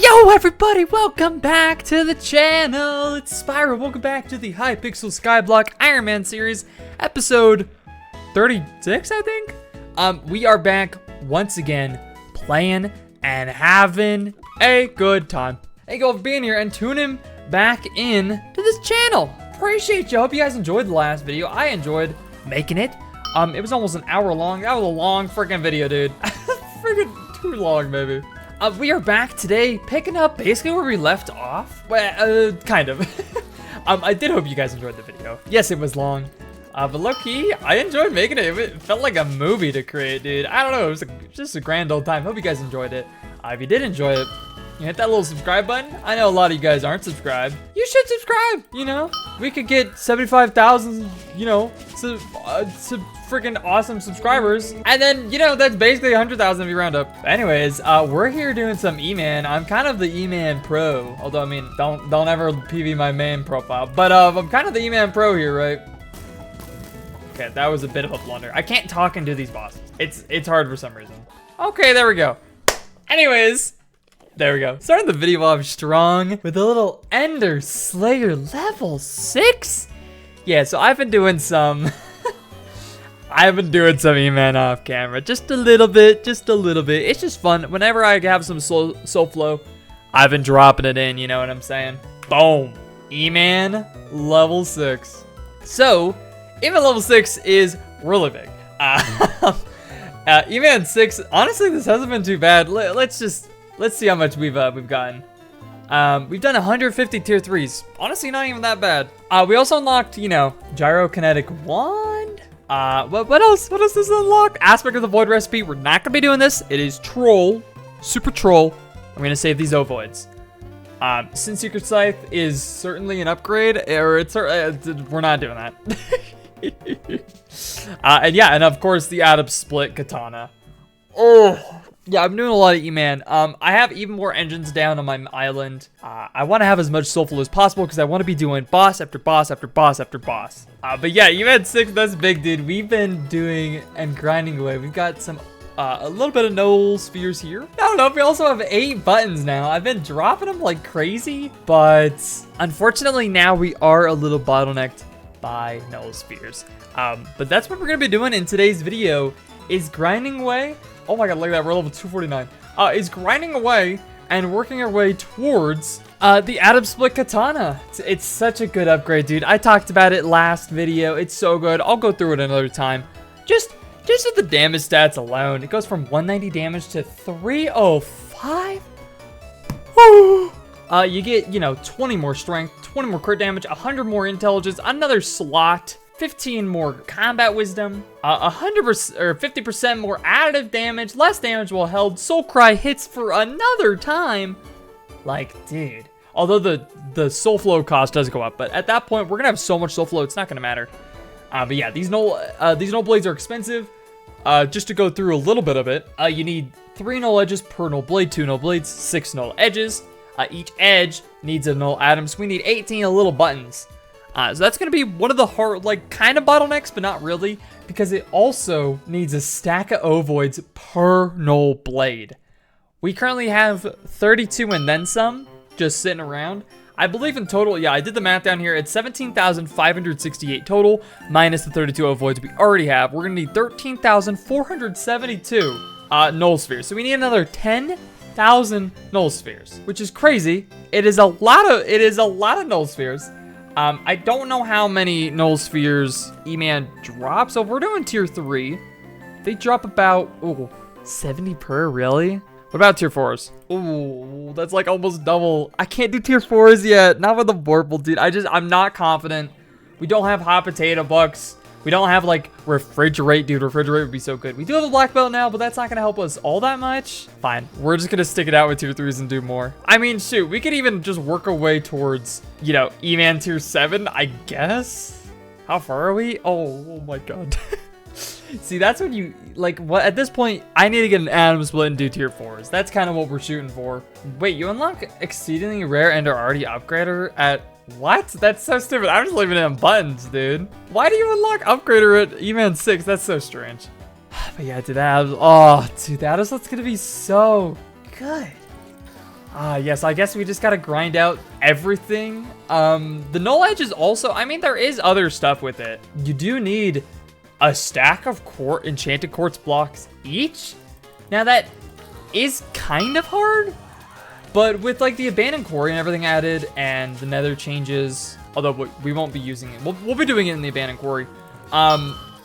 Yo everybody, welcome back to the channel. It's Spyro. Welcome back to the Hypixel Skyblock IRONMAN series, episode 36, I think. We are back once again, playing and having a good time. Thank you all for being here and tuning back in to this channel. Appreciate you. Hope you guys enjoyed the last video. I enjoyed making it. It was almost an hour long. That was a long freaking video, dude. Freaking too long, maybe. We are back today, picking up basically where we left off. Well, kind of. I did hope you guys enjoyed the video. Yes, it was long, but low-key, I enjoyed making it. It felt like a movie to create, dude. I don't know, it was just a grand old time. Hope you guys enjoyed it. If you did enjoy it, you hit that little subscribe button. I know a lot of you guys aren't subscribed. You should subscribe, you know? We could get 75,000, you know, freaking awesome subscribers. And then, you know, that's basically 100,000 if you round up. Anyways, we're here doing some Eman. I'm kind of the Eman Pro. Although, I mean, don't ever PV my main profile. But I'm kind of the Eman Pro here, right? Okay, that was a bit of a blunder. I can't talk and do these bosses. It's hard for some reason. Okay, there we go. Anyways, there we go. Starting the video off strong with a little Ender Slayer level 6. Yeah, so I've been doing some Eman off camera. Just a little bit. It's just fun. Whenever I have some soul flow, I've been dropping it in, you know what I'm saying? Boom. Eman level 6. So, Eman level 6 is really big. Eman 6, honestly, this hasn't been too bad. Let's see how much we've gotten. We've done 150 tier 3s. Honestly, not even that bad. We also unlocked, you know, gyrokinetic wand. What else? What else does it unlock? Aspect of the void recipe. We're not gonna be doing this. It is troll, super troll. I'm gonna save these ovoids. Sin Secret Scythe is certainly an upgrade, or we're not doing that. And yeah, and of course the ATOMSPLIT katana. Oh. Yeah, I'm doing a lot of Eman. I have even more engines down on my island. I want to have as much soulful as possible because I want to be doing boss after boss after boss after boss. But yeah, Eman 6, that's big, dude. We've been doing and grinding away. We've got some, a little bit of null spheres here. I don't know, we also have 8 buttons now. I've been dropping them like crazy, but unfortunately now we are a little bottlenecked by null spheres. But that's what we're going to be doing in today's video, is grinding away. Oh my god, look at that, we're level 249. Is grinding away and working our way towards the ATOMSPLIT katana. It's such a good upgrade, dude. I talked about it last video. It's so good. I'll go through it another time. Just with the damage stats alone, it goes from 190 damage to 305. Woo! You get, you know, 20 more strength, 20 more crit damage, 100 more intelligence, another slot, 15 more combat wisdom, 100% or 50% more additive damage, less damage while held, soul cry hits for another time. Like, dude. Although the soul flow cost does go up, but at that point we're gonna have so much soul flow it's not gonna matter. But yeah, these null blades are expensive. Just to go through a little bit of it, you need 3 null edges per null blade, 2 null blades, 6 null edges. Each edge needs a null atom, so we need 18 little buttons. So that's going to be one of the hard, like, kind of bottlenecks, but not really, because it also needs a stack of ovoids per null blade. We currently have 32 and then some just sitting around. I believe in total, yeah, I did the math down here. It's 17,568 total, minus the 32 ovoids we already have. We're going to need 13,472 null spheres. So we need another 10,000 null spheres, which is crazy. It is a lot of null spheres. I don't know how many null spheres Eman drops. So if we're doing tier 3, they drop about 70 per, really? What about tier 4s? Ooh, that's like almost double. I can't do tier 4s yet. Not with the Vorpal, dude. I'm not confident. We don't have hot potato bucks. We don't have like refrigerate, dude. Refrigerate would be so good. We do have a black belt now, but that's not gonna help us all that much. Fine, we're just gonna stick it out with tier 3s and do more. I mean, shoot, we could even just work our way towards, you know, Eman tier 7, I guess. How far are we? Oh my god. See, that's when you, like, what, at this point, I need to get an ATOMSPLIT and do tier 4s. That's kind of what we're shooting for. Wait, you unlock exceedingly rare and are already upgrader at, what? That's so stupid. I'm just leaving it in buttons, dude. Why do you unlock upgrader at Eman 6? That's so strange. But yeah, dude, that was, oh, dude, that's gonna be so good. Yes, I guess we just gotta grind out everything. The null edge is also, I mean, there is other stuff with it. You do need a stack of enchanted quartz blocks each. Now that is kind of hard, but with like the abandoned quarry and everything added and the nether changes, although we won't be using it. We'll be doing it in the abandoned quarry.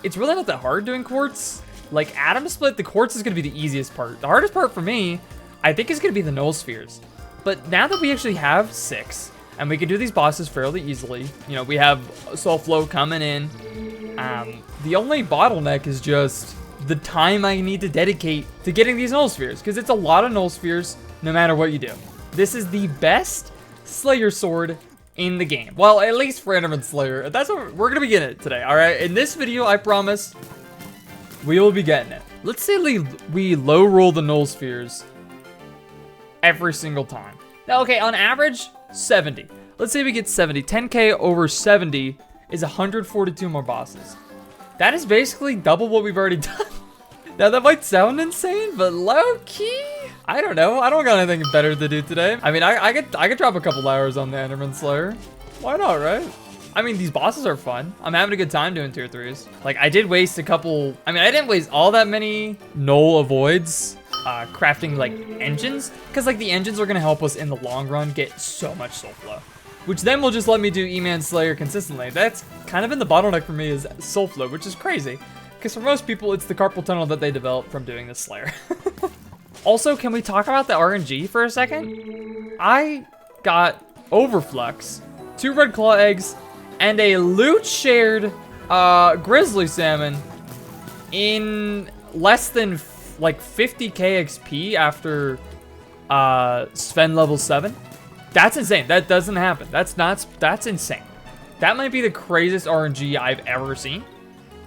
It's really not that hard doing quartz. Like ATOMSPLIT, the quartz is gonna be the easiest part. The hardest part for me, I think, is gonna be the null spheres. But now that we actually have 6, and we can do these bosses fairly easily, you know, we have Soul Flow coming in. The only bottleneck is just the time I need to dedicate to getting these null spheres, because it's a lot of null spheres no matter what you do. This is the best Slayer sword in the game. Well, at least for Enderman Slayer. That's what we're gonna be getting it today, all right? In this video, I promise, we will be getting it. Let's say we low roll the null spheres every single time. Now, okay, on average, 70. Let's say we get 70. 10K over 70 is 142 more bosses. That is basically double what we've already done. Now, that might sound insane, but low-key, I don't know. I don't got anything better to do today. I mean, I could drop a couple hours on the Enderman Slayer. Why not, right? I mean, these bosses are fun. I'm having a good time doing tier 3s. Like, I did waste a couple... I mean, I didn't waste all that many null avoids crafting, like, engines. Because, like, the engines are going to help us in the long run get so much soul flow. Which then will just let me do Eman Slayer consistently. That's kind of been the bottleneck for me is soul flow, which is crazy. Because for most people, it's the carpal tunnel that they develop from doing this Slayer. Also, can we talk about the RNG for a second? I got Overflux, 2 red claw eggs, and a loot shared grizzly salmon in less than like 50k XP after Sven level 7. That's insane. That doesn't happen. That's insane. That might be the craziest RNG I've ever seen.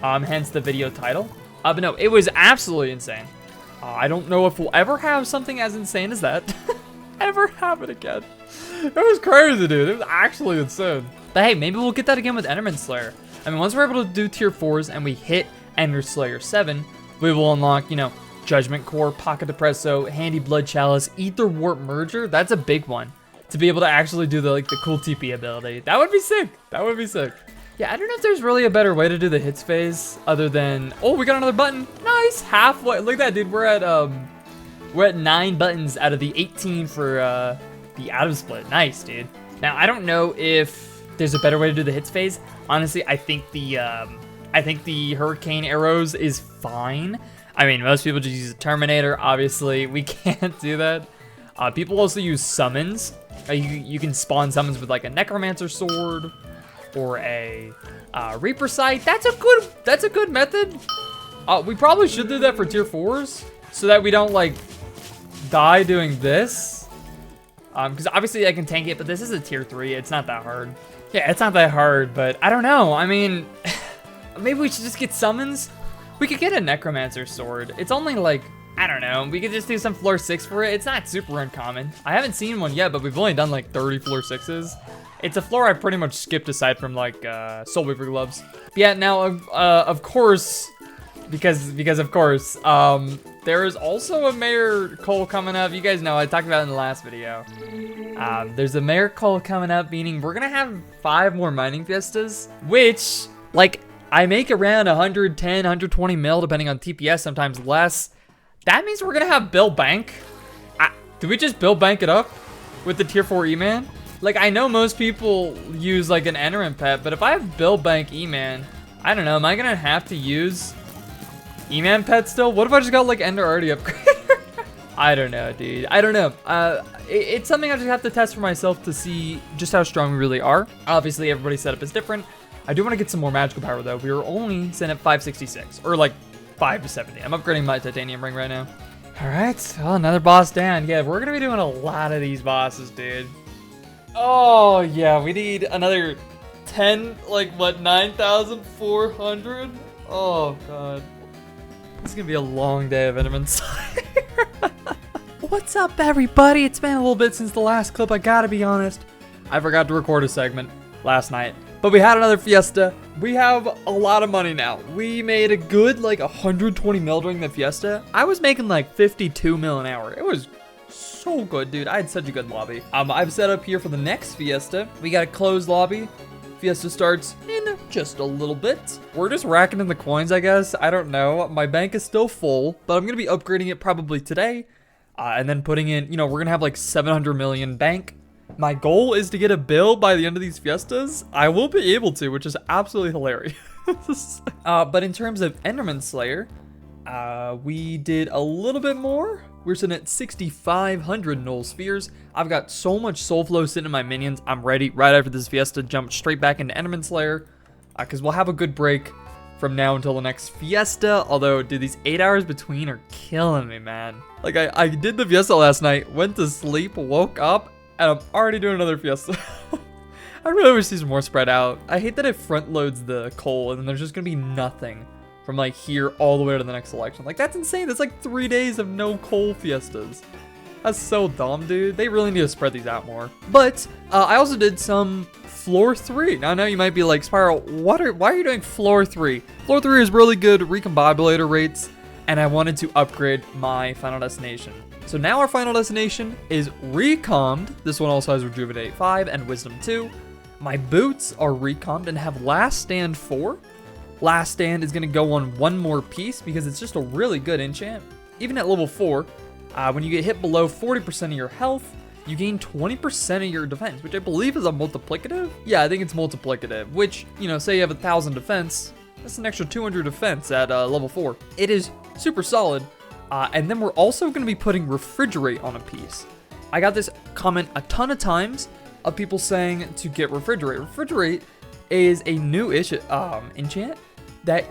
Hence the video title. But no, it was absolutely insane. I don't know if we'll ever have something as insane as that ever happen again. It was crazy, dude. It was actually insane. But hey, maybe we'll get that again with Enderman Slayer. I mean, once we're able to do tier 4s and we hit Ender Slayer 7, we will unlock, you know, Judgment Core, Pocket Depresso, Handy Blood Chalice, Ether Warp Merger. That's a big one. To be able to actually do the cool TP ability. That would be sick. That would be sick. Yeah, I don't know if there's really a better way to do the hits phase other than, oh, we got another button. Nice, halfway. Look at that, dude. We're at 9 buttons out of the 18 for the ATOMSPLIT. Nice, dude. Now, I don't know if there's a better way to do the hits phase. Honestly, I think the hurricane arrows is fine. I mean, most people just use a Terminator. Obviously, we can't do that. People also use summons. You can spawn summons with like a Necromancer sword or a Reaper Sight. That's a good method. We probably should do that for tier 4s so that we don't like die doing this. Because obviously I can tank it, but this is a tier 3. It's not that hard. Yeah, it's not that hard, but I don't know. I mean, maybe we should just get summons. We could get a Necromancer sword. It's only like, I don't know. We could just do some floor 6 for it. It's not super uncommon. I haven't seen one yet, but we've only done like 30 floor 6s. It's a floor I pretty much skipped aside from like Soul Weaver gloves. But yeah, now of course, because of course, there is also a Mayor Cole coming up. You guys know I talked about it in the last video. There's a Mayor Cole coming up, meaning we're gonna have 5 more mining fiestas, which like I make around 110, 120 mil depending on TPS, sometimes less. That means we're gonna have Bill Bank. Do we just Bill Bank it up with the tier 4 E-Man? Like, I know most people use like an Enderman pet, but if I have Bill Bank E-Man, I don't know, am I gonna have to use E-Man pet still? What if I just got like Ender already upgraded? I don't know, dude. I don't know. It's something I just have to test for myself to see just how strong we really are. Obviously, everybody's setup is different. I do want to get some more magical power though. We are only sent at 566, or like 570. I'm upgrading my titanium ring right now. All right, well, another boss down. Yeah, we're gonna be doing a lot of these bosses, dude. Oh yeah, we need another 10, like what, 9,400? Oh god. This is gonna be a long day of Enderman Slayer. What's up, everybody? It's been a little bit since the last clip, I gotta be honest. I forgot to record a segment last night. But we had another fiesta. We have a lot of money now. We made a good like 120 mil during the fiesta. I was making like 52 mil an hour. It was so good, dude. I had such a good lobby. I've set up here for the next Fiesta. We got a closed lobby. Fiesta starts in just a little bit. We're just racking in the coins, I guess. I don't know. My bank is still full, but I'm going to be upgrading it probably today. And then putting in, you know, we're going to have like 700 million bank. My goal is to get a bill by the end of these Fiestas. I will be able to, which is absolutely hilarious. But in terms of Enderman Slayer, we did a little bit more. We're sitting at 6,500 null spheres. I've got so much soul flow sitting in my minions. I'm ready right after this Fiesta to jump straight back into Enderman Slayer. Because we'll have a good break from now until the next Fiesta. Although, dude, these 8 hours between are killing me, man. Like, I did the Fiesta last night, went to sleep, woke up, and I'm already doing another Fiesta. I really wish these were more spread out. I hate that it front loads the coal and then there's just gonna be nothing from like here all the way to the next election. Like, that's insane. That's like 3 days of no coal Fiestas. That's so dumb, dude. They really need to spread these out more. But I also did some floor 3. Now I know you might be like, Spyro, why are you doing floor 3? Floor 3 is really good recombobulator rates, and I wanted to upgrade my final destination. So now our final destination is recombed. This one also has Rejuvenate 5 and Wisdom 2. My boots are recombed and have Last Stand 4. Last Stand is going to go on one more piece because it's just a really good enchant. Even at level 4, when you get hit below 40% of your health, you gain 20% of your defense, which I believe is a multiplicative. Yeah, I think it's multiplicative, which, you know, say you have 1,000 defense, that's an extra 200 defense at level 4. It is super solid. And then we're also going to be putting Refrigerate on a piece. I got this comment a ton of times of people saying to get Refrigerate. Refrigerate is a new-ish enchant that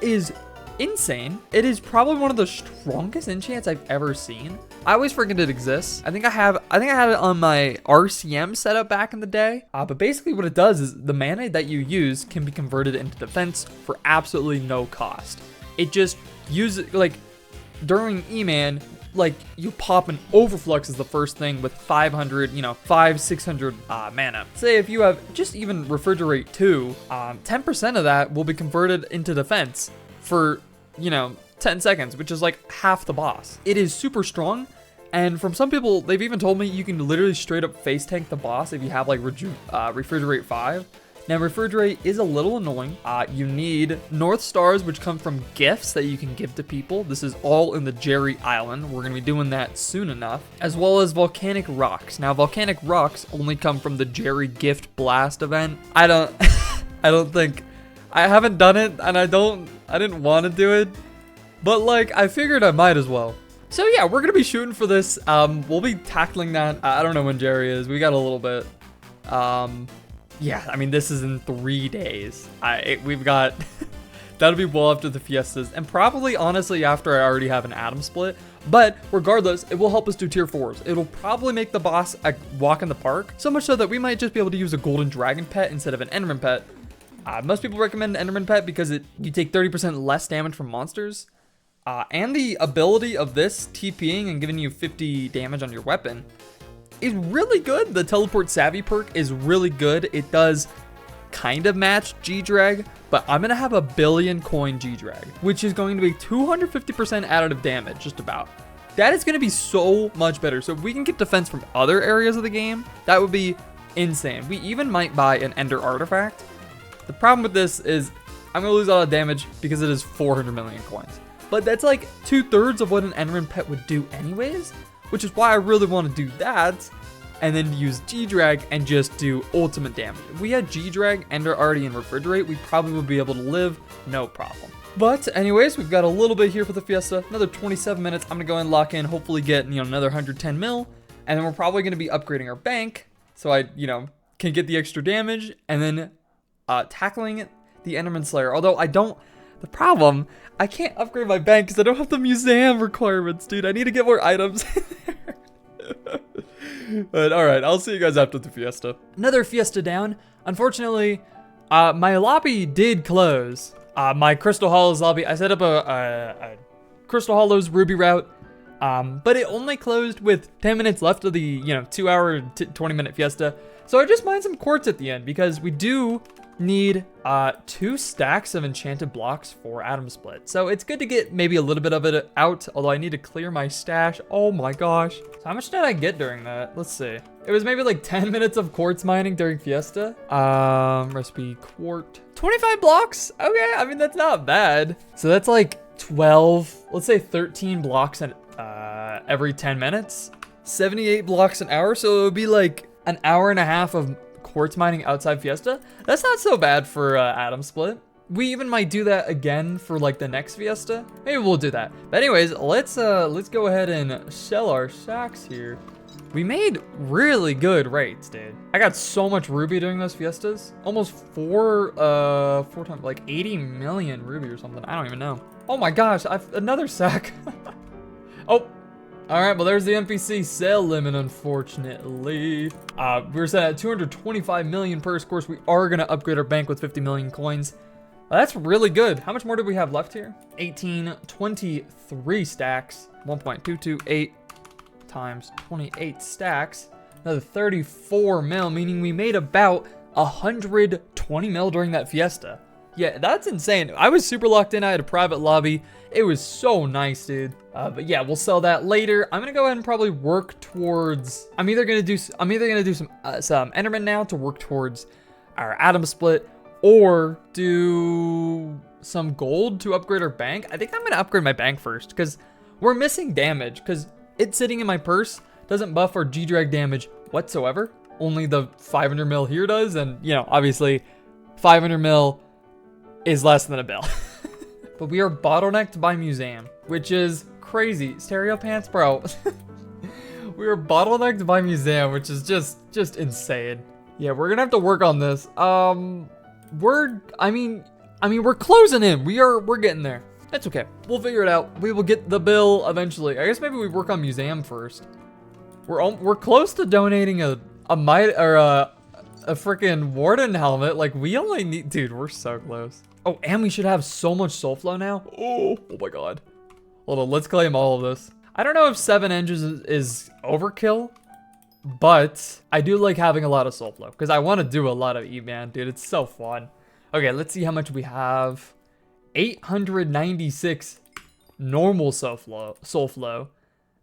is insane. It is probably one of the strongest enchants I've ever seen. I always forget it exists. I think I had it on my RCM setup back in the day. But basically what it does is the mana that you use can be converted into defense for absolutely no cost. It just uses, like, during Eman, like, you pop an Overflux as the first thing with 500, you know, 600 mana. Say if you have just even Refrigerate 2, 10% of that will be converted into defense for, you know, 10 seconds, which is like half the boss. It is super strong, and from some people, they've even told me you can literally straight up face tank the boss if you have like Refrigerate 5. Now, Refrigerate is a little annoying. You need North Stars, which come from gifts that you can give to people. This is all in the Jerry Island. We're going to be doing that soon enough. As well as Volcanic Rocks. Now, Volcanic Rocks only come from the Jerry Gift Blast event. I haven't done it, and I didn't want to do it. But, like, I figured I might as well. So, yeah, we're going to be shooting for this. We'll be tackling that. I don't know when Jerry is. We got a little bit. Yeah, I mean, this is in 3 days. We've got, that'll be well after the Fiestas, and probably, honestly, after I already have an ATOMSPLIT. But regardless, it will help us do tier 4s. It'll probably make the boss a walk in the park, so much so that we might just be able to use a golden dragon pet instead of an Enderman pet. Most people recommend an Enderman pet because you take 30% less damage from monsters. And the ability of this TPing and giving you 50 damage on your weapon is really good. The Teleport Savvy perk is really good. It does kind of match G-Drag, but I'm going to have a 1 billion coin G-Drag, which is going to be 250% additive damage, just about. That is going to be so much better. So if we can get defense from other areas of the game, that would be insane. We even might buy an Ender Artifact. The problem with this is I'm going to lose a lot of damage because it is 400 million coins. But that's like 2/3 of what an Enderman pet would do anyways, which is why I really want to do that, and then use G-Drag and just do ultimate damage. If we had G-Drag, Ender already, and Refrigerate, we probably would be able to live no problem. But anyways, we've got a little bit here for the Fiesta, another 27 minutes. I'm gonna go and lock in, hopefully get, you know, another 110 mil, and then we're probably gonna be upgrading our bank, so I, you know, can get the extra damage, and then tackling the Enderman Slayer. Although the problem, I can't upgrade my bank because I don't have the museum requirements, dude. I need to get more items in there. But alright, I'll see you guys after the Fiesta. Another Fiesta down. Unfortunately, my lobby did close. My Crystal Hollows lobby, I set up a Crystal Hollows Ruby route, but it only closed with 10 minutes left of the, you know, 2 hour, 20 minute Fiesta. So I just mined some quartz at the end because we do need 2 stacks of enchanted blocks for ATOMSPLIT. So it's good to get maybe a little bit of it out, although I need to clear my stash. Oh my gosh. So how much did I get during that? Let's see. It was maybe like 10 minutes of quartz mining during Fiesta. Recipe quart. 25 blocks? Okay, I mean, that's not bad. So that's like 12, let's say 13 blocks every 10 minutes. 78 blocks an hour, so it would be like an hour and a half of quartz mining outside Fiesta. That's not so bad for ATOMSPLIT. We even might do that again for like the next Fiesta. Maybe we'll do that. But anyways, let's go ahead and sell our sacks here. We made really good rates, dude. I got so much ruby during those Fiestas. Almost four times, like 80 million ruby or something. I don't even know. Oh my gosh, another sack. Oh. All right, well, there's the NPC sale limit, unfortunately. We were set at 225 million per. Of course, we are gonna upgrade our bank with 50 million coins. That's really good. How much more do we have left here? 1823 stacks. 1.228 times 28 stacks. Another 34 mil, meaning we made about 120 mil during that Fiesta. Yeah, that's insane. I was super locked in. I had a private lobby. It was so nice, dude. But yeah, we'll sell that later. I'm gonna go ahead and probably work towards. I'm either gonna do some Enderman now to work towards our ATOMSPLIT, or do some gold to upgrade our bank. I think I'm gonna upgrade my bank first because we're missing damage. Because it's sitting in my purse doesn't buff our G-drag damage whatsoever. Only the 500 mil here does, and you know, obviously, 500 mil is less than a bill. But we are bottlenecked by museum, which is crazy. Stereo pants, bro. We are bottlenecked by museum, which is just insane. Yeah, we're gonna have to work on this. I mean, we're closing in. We're getting there. That's okay. We'll figure it out. We will get the bill eventually. I guess maybe we work on museum first. We're close to donating a freaking warden helmet. Like, we only need, dude, we're so close. Oh, and we should have so much soul flow now. Oh my god. Hold on, let's claim all of this. I don't know if 7 engines is overkill, but I do like having a lot of soul flow because I want to do a lot of Eman, dude. It's so fun. Okay, let's see how much we have. 896 normal soul flow,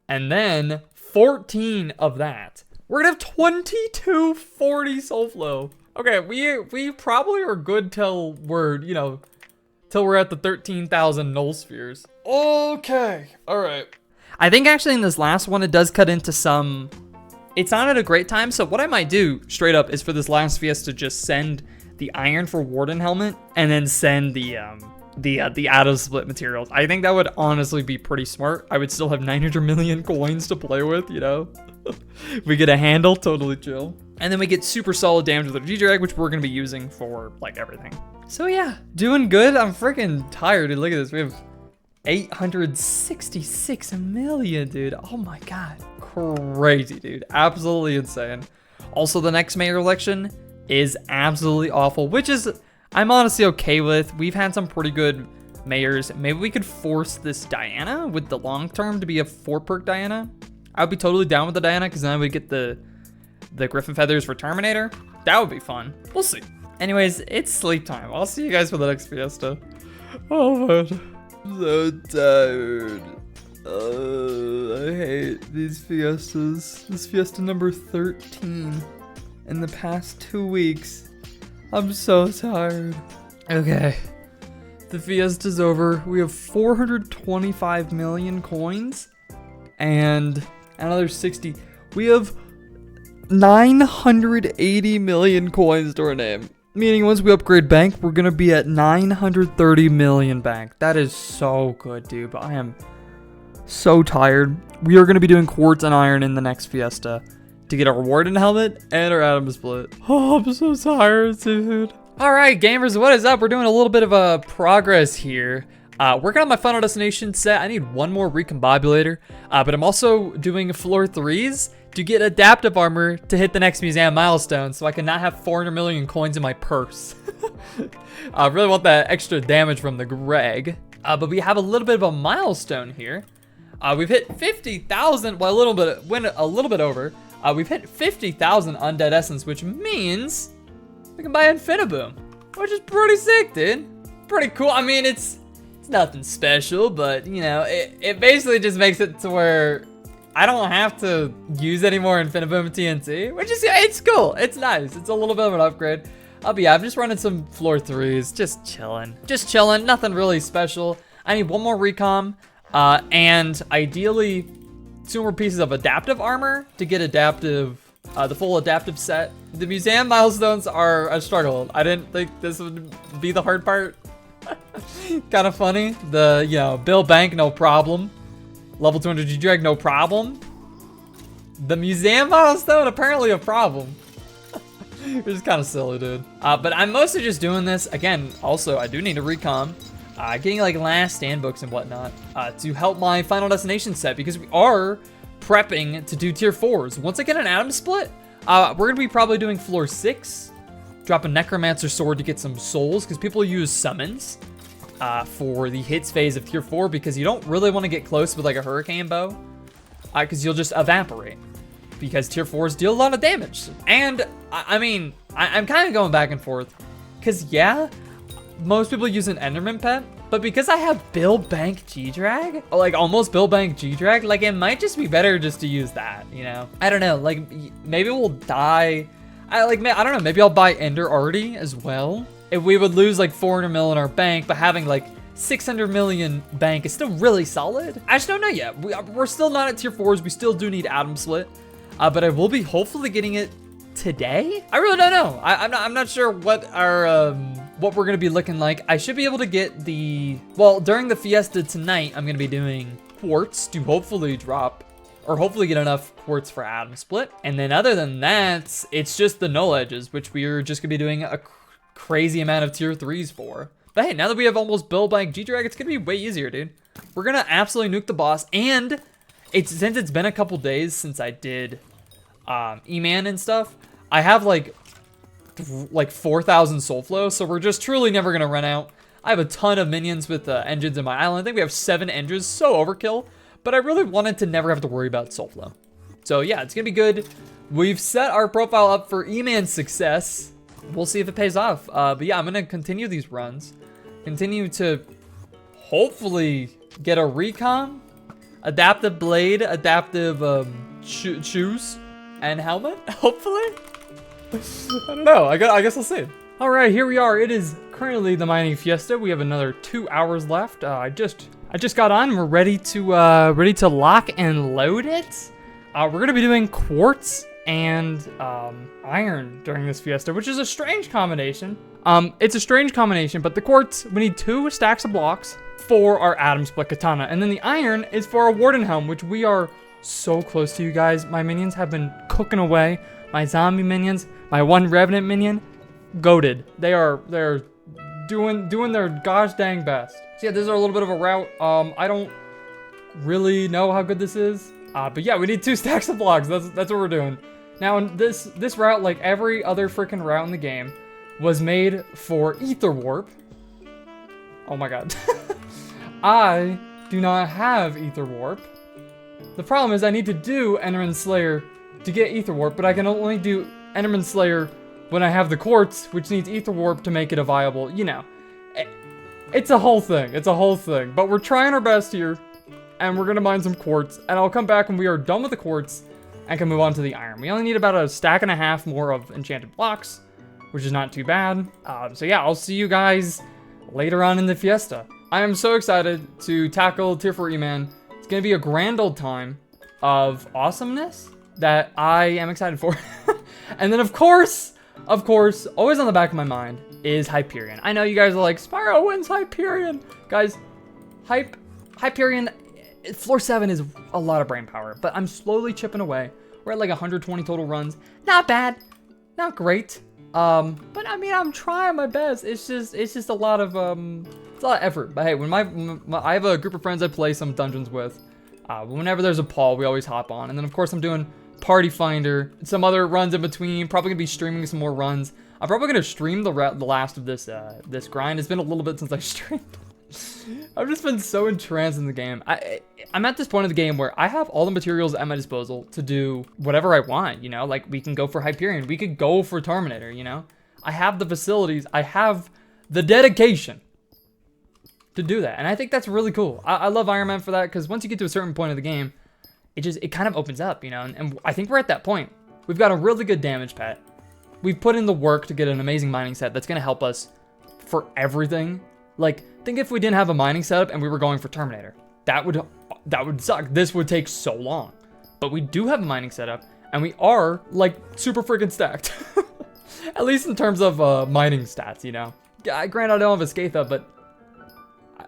and then 14 of that. We're gonna have 2240 soul flow. Okay, we probably are good till we're at the 13,000 null spheres. Okay, all right. I think actually in this last one it does cut into some. It's not at a great time, so what I might do straight up is for this last Fiesta just send the iron for warden helmet and then send the ATOMSPLIT materials. I think that would honestly be pretty smart. I would still have 900 million coins to play with, you know. We get a handle, totally chill. And then we get super solid damage with our G-drag, which we're gonna be using for like everything. So yeah, doing good. I'm freaking tired, dude. Look at this. We have 866 million, dude. Oh my god. Crazy, dude. Absolutely insane. Also, the next mayor election is absolutely awful, which is I'm honestly okay with. We've had some pretty good mayors. Maybe we could force this Diana with the long term to be a 4-perk Diana. I would be totally down with the Diana because then I would get the Griffin Feathers for Terminator. That would be fun. We'll see. Anyways, it's sleep time. I'll see you guys for the next Fiesta. Oh man, I'm so tired. I hate these Fiestas. This Fiesta number 13 in the past 2 weeks. I'm so tired. Okay, the Fiesta's over. We have 425 million coins and another 60. We have 980 million coins to our name. Meaning once we upgrade bank, we're gonna be at 930 million bank. That is so good, dude. But I am so tired. We are gonna be doing quartz and iron in the next Fiesta to get our warden helmet and our ATOMSPLIT. Oh, I'm so tired, dude. All right, gamers, what is up? We're doing a little bit of a progress here. Working on my final destination set. I need one more recombobulator, but I'm also doing floor 3s to get adaptive armor to hit the next museum milestone, so I can not have 400 million coins in my purse. I really want that extra damage from the Greg, but we have a little bit of a milestone here. We've hit 50,000, well, went a little bit over. We've hit 50,000 undead essence, which means we can buy Infiniboom. which is pretty sick, dude. Pretty cool. I mean, it's nothing special, but you know, it basically just makes it to where I don't have to use any more Infiniboom TNT, which is, yeah, it's cool. It's nice. It's a little bit of an upgrade. But yeah, I'm just running some floor 3s, just chilling. Just chilling, nothing really special. I need one more recom, and ideally 2 more pieces of adaptive armor to get adaptive, the full adaptive set. The museum milestones are a struggle. I didn't think this would be the hard part. Kind of funny. The, you know, Bill Bank, no problem. Level 200 G-Drag, no problem. The museum milestone, apparently a problem. Which is kind of silly, dude. But I'm mostly just doing this. Again, also, I do need a recom. Getting like last stand books and whatnot to help my Final Destination set, because we are prepping to do tier 4s. Once I get an Atom Split, we're going to be probably doing floor 6. Drop a Necromancer Sword to get some souls, because people use summons for the hits phase of tier 4, because you don't really want to get close with like a Hurricane Bow, because you'll just evaporate. Because tier 4s deal a lot of damage. And, I mean, I'm kind of going back and forth. Because, yeah, most people use an Enderman pet. But because I have Bill Bank G-Drag, like almost Bill Bank G-Drag, like it might just be better just to use that, you know? I don't know, like maybe we'll die. I don't know, maybe I'll buy Ender Artie as well. If we would lose like 400 mil in our bank, but having like 600 million bank is still really solid. I just don't know yet. We're still not at tier 4s. We still do need ATOMSPLIT. But I will be hopefully getting it today. I really don't know. I'm not sure what our what we're gonna be looking like. I should be able to get the, well, during the Fiesta tonight, I'm gonna be doing quartz to hopefully drop, or hopefully get enough quartz for ATOMSPLIT. And then other than that, it's just the null edges, which we're just gonna be doing a crazy amount of tier 3s for. But hey, now that we have almost Bill Bank G-Drag, it's gonna be way easier, dude. We're gonna absolutely nuke the boss, and since it's been a couple days since I did Eman and stuff, I have like 4,000 soul flow, so we're just truly never gonna run out. I have a ton of minions with engines in my island. I think we have 7 engines, so overkill, but I really wanted to never have to worry about soul flow. So yeah, it's gonna be good. We've set our profile up for Eman success. We'll see if it pays off. But yeah, I'm gonna continue these runs, continue to hopefully get a recon, adaptive blade, adaptive shoes, and helmet, hopefully. I don't know, I guess I'll see. All right, here we are. It is currently the mining fiesta. We have another 2 hours left. I just got on. We're ready to lock and load it. We're gonna be doing quartz and iron during this fiesta, which is a strange combination. It's a strange combination, but the quartz, we need 2 stacks of blocks for our ATOMSPLIT katana, and then the iron is for our warden helm, which we are so close to, you guys. My minions have been cooking away. My zombie minions, my 1 revenant minion, goated. They're doing their gosh dang best. So yeah, this is a little bit of a route. I don't really know how good this is, but yeah, we need 2 stacks of blocks. That's what we're doing. Now, this route, like every other freaking route in the game, was made for Ether Warp. Oh my god. I do not have Ether Warp. The problem is I need to do Enderman Slayer to get Ether Warp, but I can only do Enderman Slayer when I have the quartz, which needs Ether Warp to make it a viable, you know. It's a whole thing. It's a whole thing. But we're trying our best here, and we're gonna mine some quartz, and I'll come back when we are done with the quartz and can move on to the iron. We only need about a stack and a half more of enchanted blocks, which is not too bad. So yeah, I'll see you guys later on in the fiesta. I am so excited to tackle Tier 4 Eman. It's gonna be a grand old time of awesomeness that I am excited for. And then of course, always on the back of my mind is Hyperion. I know you guys are like, Spyro wins Hyperion. Guys, Hyperion, floor 7 is a lot of brain power, but I'm slowly chipping away. We're at like 120 total runs. Not bad, not great. But I mean, I'm trying my best. It's just a lot of effort. But hey, when I have a group of friends I play some dungeons with, whenever there's a Paul, we always hop on. And then of course I'm doing Party Finder, some other runs in between. Probably gonna be streaming some more runs. I'm probably gonna stream the last of this this grind. It's been a little bit since I streamed. I've just been so entranced in the game. I'm at this point of the game where I have all the materials at my disposal to do whatever I want, you know? Like, we can go for Hyperion. We could go for Terminator, you know? I have the facilities. I have the dedication to do that. And I think that's really cool. I love Iron Man for that, because once you get to a certain point of the game, it kind of opens up, you know? And I think we're at that point. We've got a really good damage pet. We've put in the work to get an amazing mining set that's going to help us for everything. Like, think if we didn't have a mining setup and we were going for Terminator. That would suck. This would take so long. But we do have a mining setup, and we are, like, super freaking stacked. At least in terms of mining stats, you know? Granted, I don't have a Skatha, but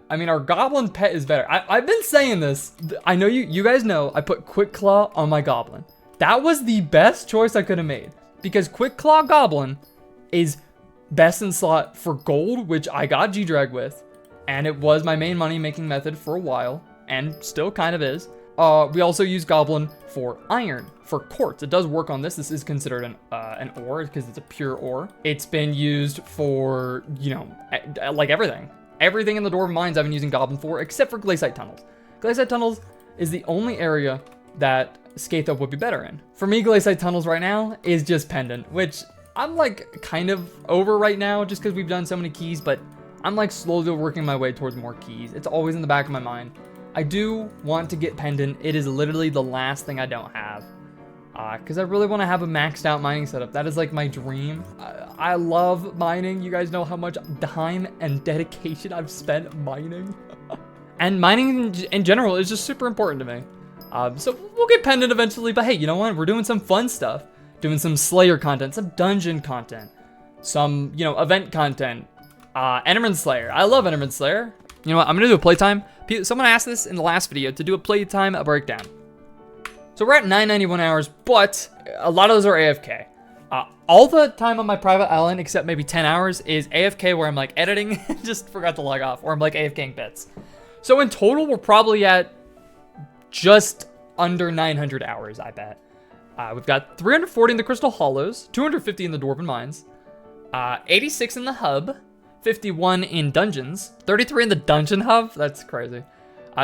I mean, our Goblin pet is better. I've been saying this. I know you guys know I put Quick Claw on my Goblin. That was the best choice I could have made, because Quick Claw Goblin is best in slot for gold, which I got G-Drag with, and it was my main money making method for a while, and still kind of is. We also use Goblin for iron, for quartz. It does work on this. This is considered an ore because it's a pure ore. It's been used for, you know, like everything. Everything in the Dwarven Mines I've been using Goblin for, except for Glaciite Tunnels. Glaciite Tunnels is the only area that Skatha would be better in. For me, Glaciite Tunnels right now is just Pendant, which I'm like kind of over right now just because we've done so many keys, but I'm like slowly working my way towards more keys. It's always in the back of my mind. I do want to get Pendant. It is literally the last thing I don't have. Because I really want to have a maxed out mining setup. That is like my dream. I love mining. You guys know how much time and dedication I've spent mining. And mining in general is just super important to me. So we'll get Pendant eventually. But hey, you know what? We're doing some fun stuff. Doing some Slayer content, some dungeon content, some, you know, event content. Enderman Slayer. I love Enderman Slayer. You know what? I'm going to do a playtime. Someone asked this in the last video to do a playtime breakdown. So we're at 991 hours, but a lot of those are AFK. All the time on my private island, except maybe 10 hours, is AFK where I'm like editing, just forgot to log off, or I'm like AFKing bits. So in total, we're probably at just under 900 hours, I bet. We've got 340 in the Crystal Hollows, 250 in the Dwarven Mines, 86 in the Hub, 51 in Dungeons, 33 in the Dungeon Hub, that's crazy.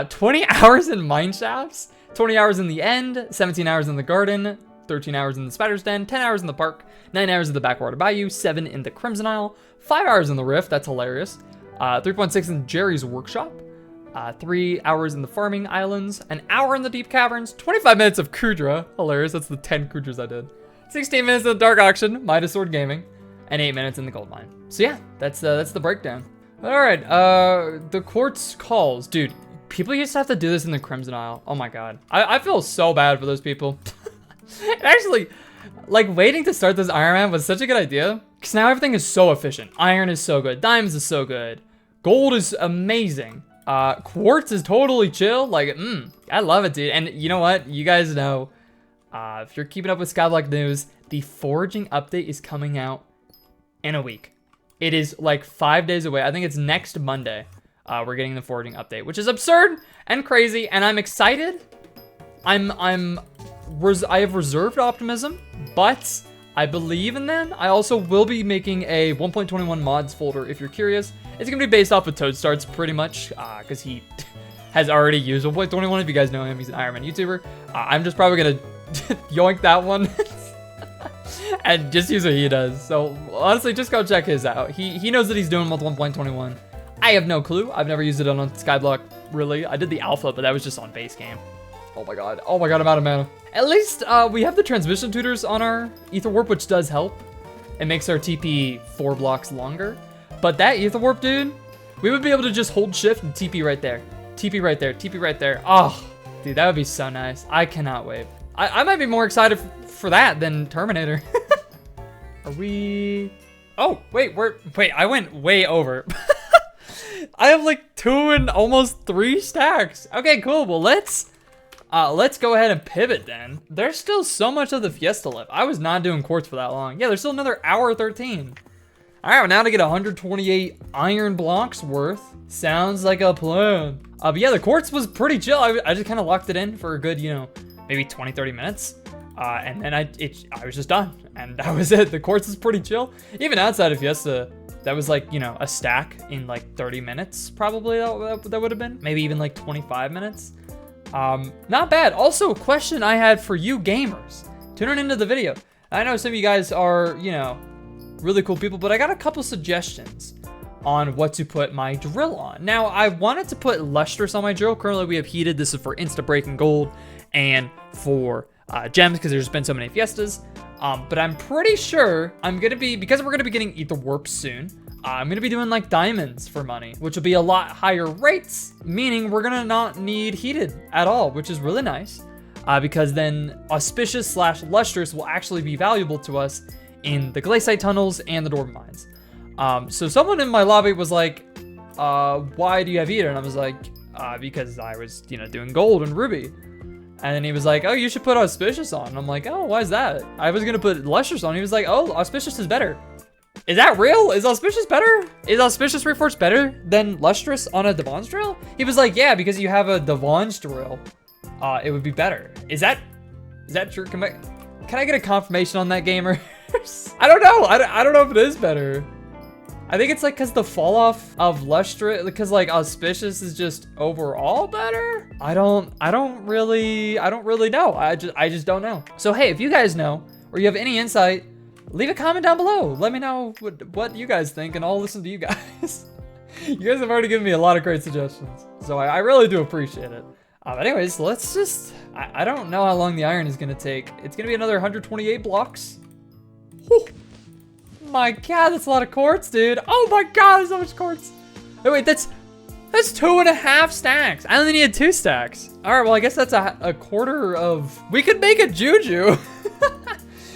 20 hours in Mine Shafts, 20 hours in the End, 17 hours in the Garden, 13 hours in the Spider's Den, 10 hours in the Park, 9 hours in the Backwater Bayou, 7 in the Crimson Isle, 5 hours in the Rift, that's hilarious, 3.6 in Jerry's Workshop, 3 hours in the Farming Islands, an hour in the Deep Caverns, 25 minutes of Kudra, hilarious, that's the 10 Kudras I did, 16 minutes in the Dark Auction, Midas Sword Gaming, and 8 minutes in the Gold Mine. So yeah, that's the breakdown. Alright, the Quartz Calls, dude. People used to have to do this in the Crimson Isle. Oh my god. I feel so bad for those people. And actually, like, waiting to start this Iron Man was such a good idea. Because now everything is so efficient. Iron is so good. Diamonds is so good. Gold is amazing. Quartz is totally chill. Like, I love it, dude. And you know what? You guys know, if you're keeping up with Skyblock news, the foraging update is coming out in a week. It is like 5 days away. I think it's next Monday. We're getting the foraging update, which is absurd and crazy, and I'm excited. I have reserved optimism, but I believe in them. I also will be making a 1.21 mods folder if you're curious. It's gonna be based off of Toadstarts pretty much, because he has already used 1.21. If you guys know him, he's an Iron Man YouTuber. I'm just probably gonna yoink that one and just use what he does. So honestly, just go check his out. He knows that he's doing with 1.21. I have no clue. I've never used it on Skyblock, really. I did the alpha, but that was just on base game. Oh my god. Oh my god, I'm out of mana. At least we have the transmission tutors on our Ether Warp, which does help. It makes our TP 4 blocks longer. But that Ether Warp, dude, we would be able to just hold shift and TP right there. TP right there. TP right there. Oh, dude, that would be so nice. I cannot wait. I might be more excited for that than Terminator. Are we... Oh, wait, I went way over. I have like 2 and almost 3 stacks. Okay, cool. Well, let's go ahead and pivot then. There's still so much of the Fiesta left. I was not doing quartz for that long. Yeah, there's still another hour 13. All right, well, now to get 128 iron blocks worth. Sounds like a plan. But yeah, the quartz was pretty chill. I just kind of locked it in for a good, you know, maybe 20, 30 minutes. And then I was just done. And that was it. The quartz is pretty chill. Even outside of Fiesta, that was like, you know, a stack in like 30 minutes, probably that would have been. Maybe even like 25 minutes. Not bad. Also, a question I had for you gamers tuning into the video. I know some of you guys are, you know, really cool people, but I got a couple suggestions on what to put my drill on. Now, I wanted to put Illustrious on my drill. Currently, we have heated. This is for insta breaking gold and for gems because there's been so many Fiestas. But I'm pretty sure I'm gonna be, because we're gonna be getting Ether Warp soon, I'm gonna be doing like diamonds for money, which will be a lot higher rates, meaning we're gonna not need heated at all, which is really nice. Because then Auspicious / Illustrious will actually be valuable to us in the Glaciite tunnels and the Dorm mines. So someone in my lobby was like, why do you have heated? And I was like, because I was, doing gold and ruby. And then he was like, oh, you should put Auspicious on. And I'm like, oh, why is that? I was gonna put Illustrious on. He was like, oh, Auspicious is better. Is that real? Is Auspicious better? Is Auspicious Reforged better than Lustrous on a Devon's drill? He was like, yeah, because you have a Devon's drill, it would be better. Is that true? Can I get a confirmation on that, gamer? I don't know. I don't know if it is better. I think it's like because the fall off of Lustrous, because like Auspicious is just overall better. I don't really know. I just don't know. So hey, if you guys know or you have any insight, leave a comment down below. Let me know what you guys think, and I'll listen to you guys. You guys have already given me a lot of great suggestions, so I really do appreciate it. Anyways, let's just, I don't know how long the iron is gonna take. It's gonna be another 128 blocks. Whew. My God, that's a lot of quartz, dude. Oh my God, there's so much quartz. Wait, that's 2.5 stacks. I only needed 2 stacks. All right, well, I guess that's a quarter of, we could make a juju.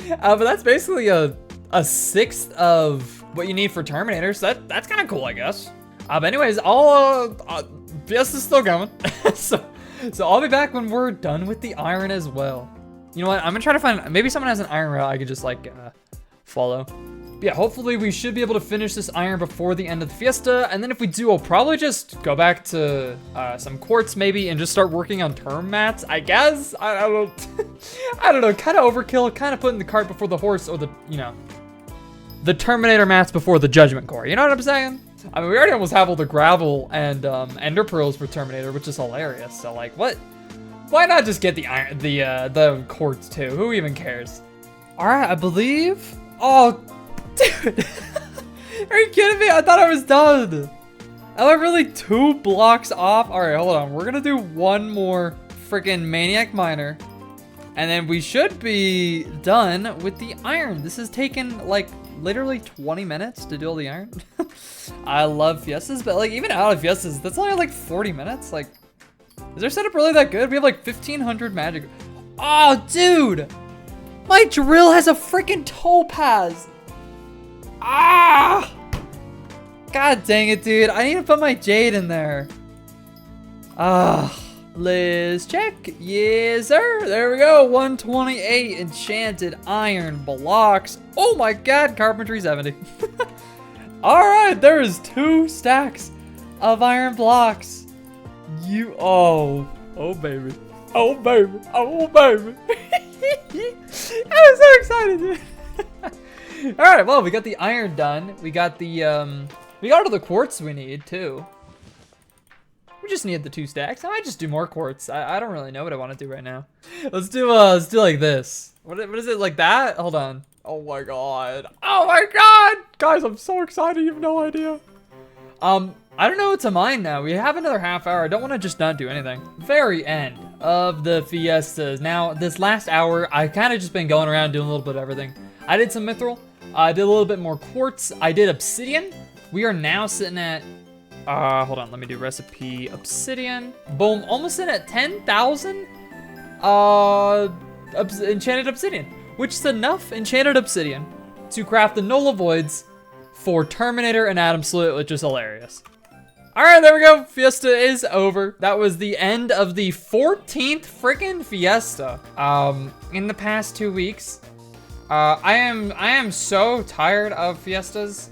But that's basically a 1/6 of what you need for Terminators. So that's kind of cool, I guess. But anyways, Fiesta's still going. so I'll be back when we're done with the iron as well. You know what? I'm gonna try to find, maybe someone has an iron rail I could just like follow. But yeah, hopefully we should be able to finish this iron before the end of the Fiesta. And then if we do, I'll probably just go back to some quartz maybe and just start working on term mats, I guess. I don't I don't know, kind of overkill, kind of putting the cart before the horse, or the Terminator mats before the Judgment Core. You know what I'm saying? I mean, we already almost have all the gravel and ender pearls for Terminator, which is hilarious. So like, what? Why not just get the iron, the quartz too? Who even cares? All right, I believe. Oh, dude, are you kidding me? I thought I was done. Am I really 2 blocks off? All right, hold on. We're gonna do one more freaking Maniac Miner, and then we should be done with the iron. This has taken like literally 20 minutes to do all the iron. I love Fiestas, but like even out of Fiestas, that's only like 40 minutes. Like, is our setup really that good? We have like 1,500 magic. Oh, dude, my drill has a freaking topaz. Ah! God dang it, dude. I need to put my jade in there. Let's check. Yes, sir. There we go. 128 enchanted iron blocks. Oh my God, carpentry 70. All right, there is 2 stacks of iron blocks. Oh baby. Oh baby. Oh baby. I'm so excited, dude. All right, well, we got the iron done. We got the we got all the quartz we need too. We just need the 2 stacks. I might just do more quartz. I don't really know what I want to do right now. Let's do like this. What is it, like that? Hold on. Oh my God. Oh my God. Guys, I'm so excited. You have no idea. I don't know what to mine now. We have another half hour. I don't want to just not do anything. Very end of the Fiestas. Now, this last hour, I've kind of just been going around doing a little bit of everything. I did some mithril. I did a little bit more quartz. I did obsidian. We are now sitting at, hold on, let me do recipe obsidian. Boom, almost in at 10,000 enchanted obsidian, which is enough enchanted obsidian to craft the Nola Voids for Terminator and ATOMSPLIT, which is hilarious. All right, there we go. Fiesta is over. That was the end of the 14th freaking Fiesta. In the past 2 weeks, I am so tired of Fiestas,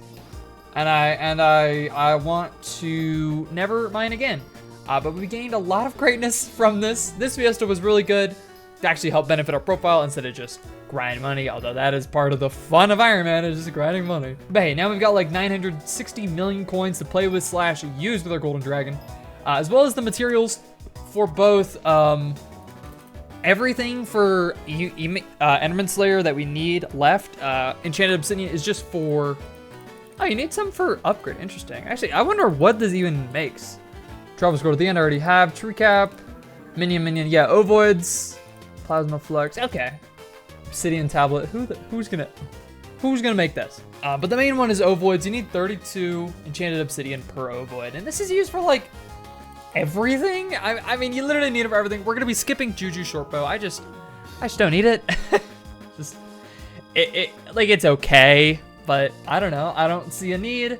and I want to never mine again. But we gained a lot of greatness from this. This Fiesta was really good to actually help benefit our profile instead of just grind money, although that is part of the fun of Iron Man, is just grinding money. But hey, now we've got like 960 million coins to play with / use with our Golden Dragon, as well as the materials for both everything for Enderman Slayer that we need left. Enchanted Obsidian is just for... Oh, you need some for upgrade. Interesting. Actually, I wonder what this even makes. Travel scroll to the end, I already have. Tree Cap, Minion. Yeah, Ovoids, Plasma Flux. Okay. Obsidian Tablet. Who's gonna make this? But the main one is Ovoids. You need 32 Enchanted Obsidian per Ovoid. And this is used for, like, everything. I mean, you literally need it for everything. We're gonna be skipping Juju Shortbow. I just don't need it. Like, it's okay, but I don't know. I don't see a need.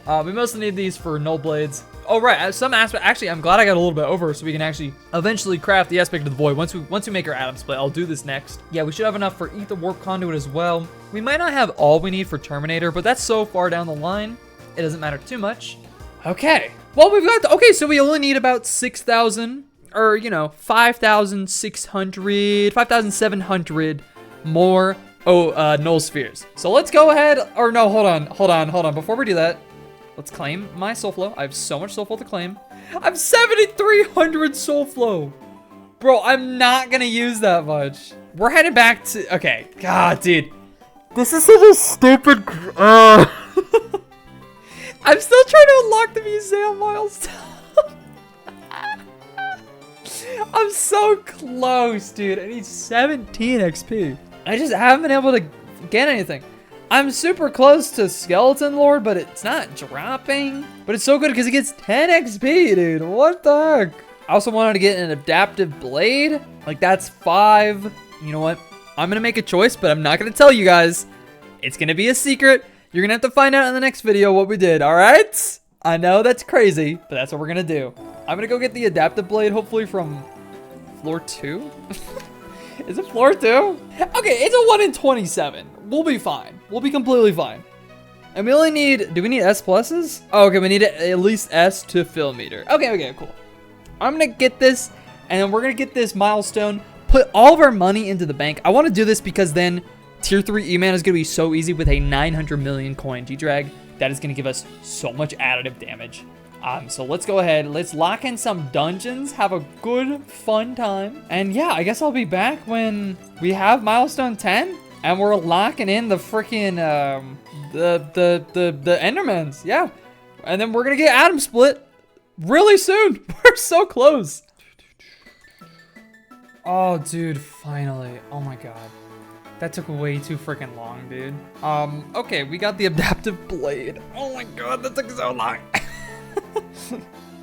We mostly need these for Null Blades. Oh, right. Some aspect. Actually, I'm glad I got a little bit over so we can actually eventually craft the aspect of the void. Once we make our Atom Split, I'll do this next. Yeah, we should have enough for Ether Warp Conduit as well. We might not have all we need for Terminator, but that's so far down the line, it doesn't matter too much. Okay. Well, we've got... Okay, so we only need about 6,000, or, you know, 5,600, 5,700 more Null Spheres. So let's go ahead... Or no, hold on. Before we do that, let's claim my Soul Flow. I have so much Soul Flow to claim. I have 7,300 Soul Flow. Bro, I'm not gonna use that much. We're headed back to... Okay. God, dude. This is such a stupid... I'm still trying to unlock the museum milestone. I'm so close, dude. I need 17 XP. I just haven't been able to get anything. I'm super close to Skeleton Lord, but it's not dropping. But it's so good because it gets 10 XP, dude. What the heck? I also wanted to get an adaptive blade. Like, that's 5. You know what? I'm going to make a choice, but I'm not going to tell you guys. It's going to be a secret. You're going to have to find out in the next video what we did, all right? I know that's crazy, but that's what we're going to do. I'm going to go get the adaptive blade, hopefully from floor 2. Is it floor 2? Okay, it's a 1 in 27. We'll be fine. We'll be completely fine. And we only need... Do we need S pluses? Oh, okay, we need at least S to fill meter. Okay, cool. I'm going to get this, and then we're going to get this milestone, put all of our money into the bank. I want to do this because then... Tier 3 Eman is going to be so easy with a 900 million coin G-Drag. That is going to give us so much additive damage. So let's go ahead. Let's lock in some dungeons. Have a good, fun time. And yeah, I guess I'll be back when we have milestone 10. And we're locking in the freaking, the Endermans. Yeah. And then we're going to get Atom Split really soon. We're so close. Oh, dude, finally. Oh my God. That took way too freaking long, dude. Okay, we got the adaptive blade. Oh my God, that took so long.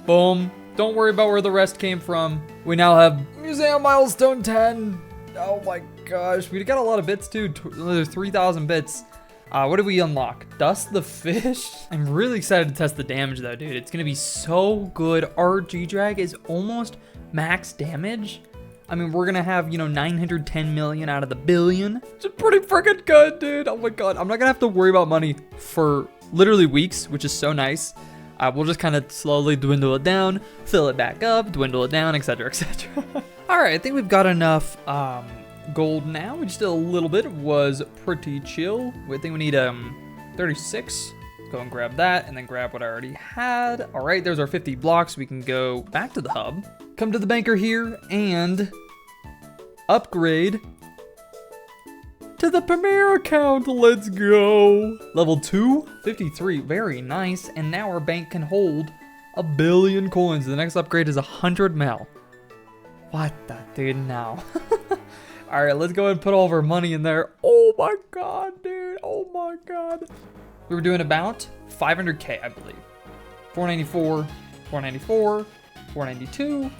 Boom. Don't worry about where the rest came from. We now have Museum Milestone 10. Oh my gosh, we got a lot of bits too. There's 3,000 bits. What did we unlock? Dust the Fish? I'm really excited to test the damage though, dude. It's gonna be so good. Our G-Drag is almost max damage. I mean, we're gonna have, you know, 910 million out of the billion. It's pretty freaking good, dude. Oh my God. I'm not gonna have to worry about money for literally weeks, which is so nice. We'll just kind of slowly dwindle it down, fill it back up, dwindle it down, etc., etc. All right, I think we've got enough gold now. We just did a little bit. It was pretty chill. I think we need 36. Let's go and grab that and then grab what I already had. All right, there's our 50 blocks. We can go back to the hub. Come to the banker here and upgrade to the Premier account. Let's go. Level 2, 53. Very nice. And now our bank can hold 1 billion coins. The next upgrade is 100 mil. What the dude now? All right, let's go ahead and put all of our money in there. Oh my God, dude. Oh my God. We were doing about 500K, I believe. 494, 494, 492.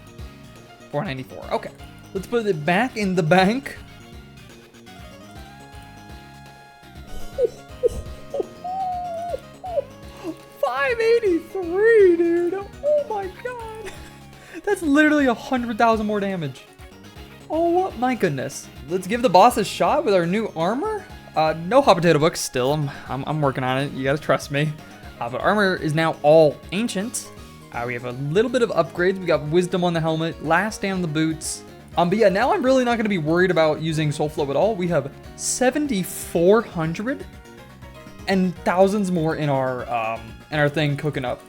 494. Okay, let's put it back in the bank. $583, dude. Oh my God, that's literally 100,000 more damage. Oh my goodness. Let's give the boss a shot with our new armor. No hot potato books still. I'm working on it. You gotta trust me. But armor is now all ancient. We have a little bit of upgrades. We got wisdom on the helmet, last stand on the boots. But yeah, now I'm really not going to be worried about using soul flow at all. We have 7,400 and thousands more in our thing cooking up.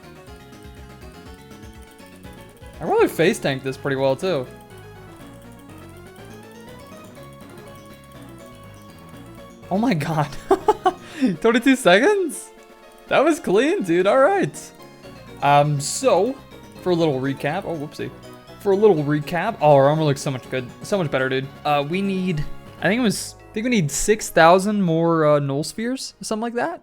I really face tanked this pretty well too. Oh my god. 22 seconds? That was clean, dude. All right. So for a little recap. Oh, whoopsie. For a little recap. Oh, our armor looks so much good. So much better, dude. We need, I think we need 6,000 more null spheres, something like that,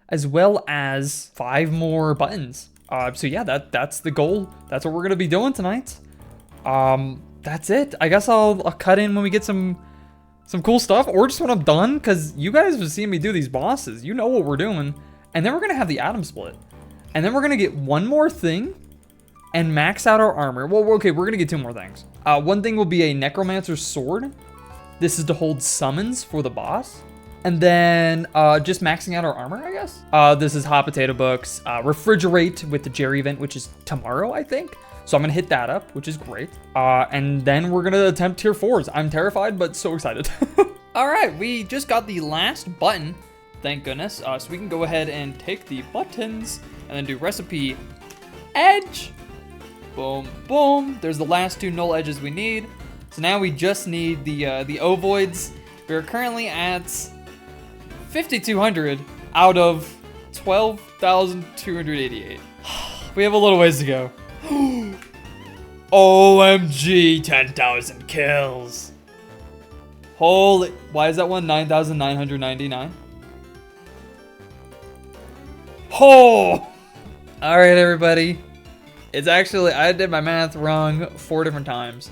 as well as 5 more buttons. So yeah, that's the goal. That's what we're gonna be doing tonight. That's it. I guess I'll cut in when we get some cool stuff, or just when I'm done, because you guys have seen me do these bosses. You know what we're doing. And then we're gonna have the atom split. And then we're gonna get one more thing and max out our armor. Well, okay, we're gonna get 2 more things. One thing will be a necromancer's sword. This is to hold summons for the boss. And then just maxing out our armor, I guess. This is Hot Potato Books. Refrigerate with the Jerry event, which is tomorrow, I think. So I'm gonna hit that up, which is great. And then we're gonna attempt tier 4s. I'm terrified, but so excited. All right, we just got the last button, thank goodness. So we can go ahead and take the buttons and then do recipe edge. Boom, boom. There's the last 2 null edges we need. So now we just need the ovoids. We're currently at 5,200 out of 12,288. We have a little ways to go. OMG, 10,000 kills. Holy, why is that one 9,999? Oh! All right, everybody. It's actually, I did my math wrong 4 different times.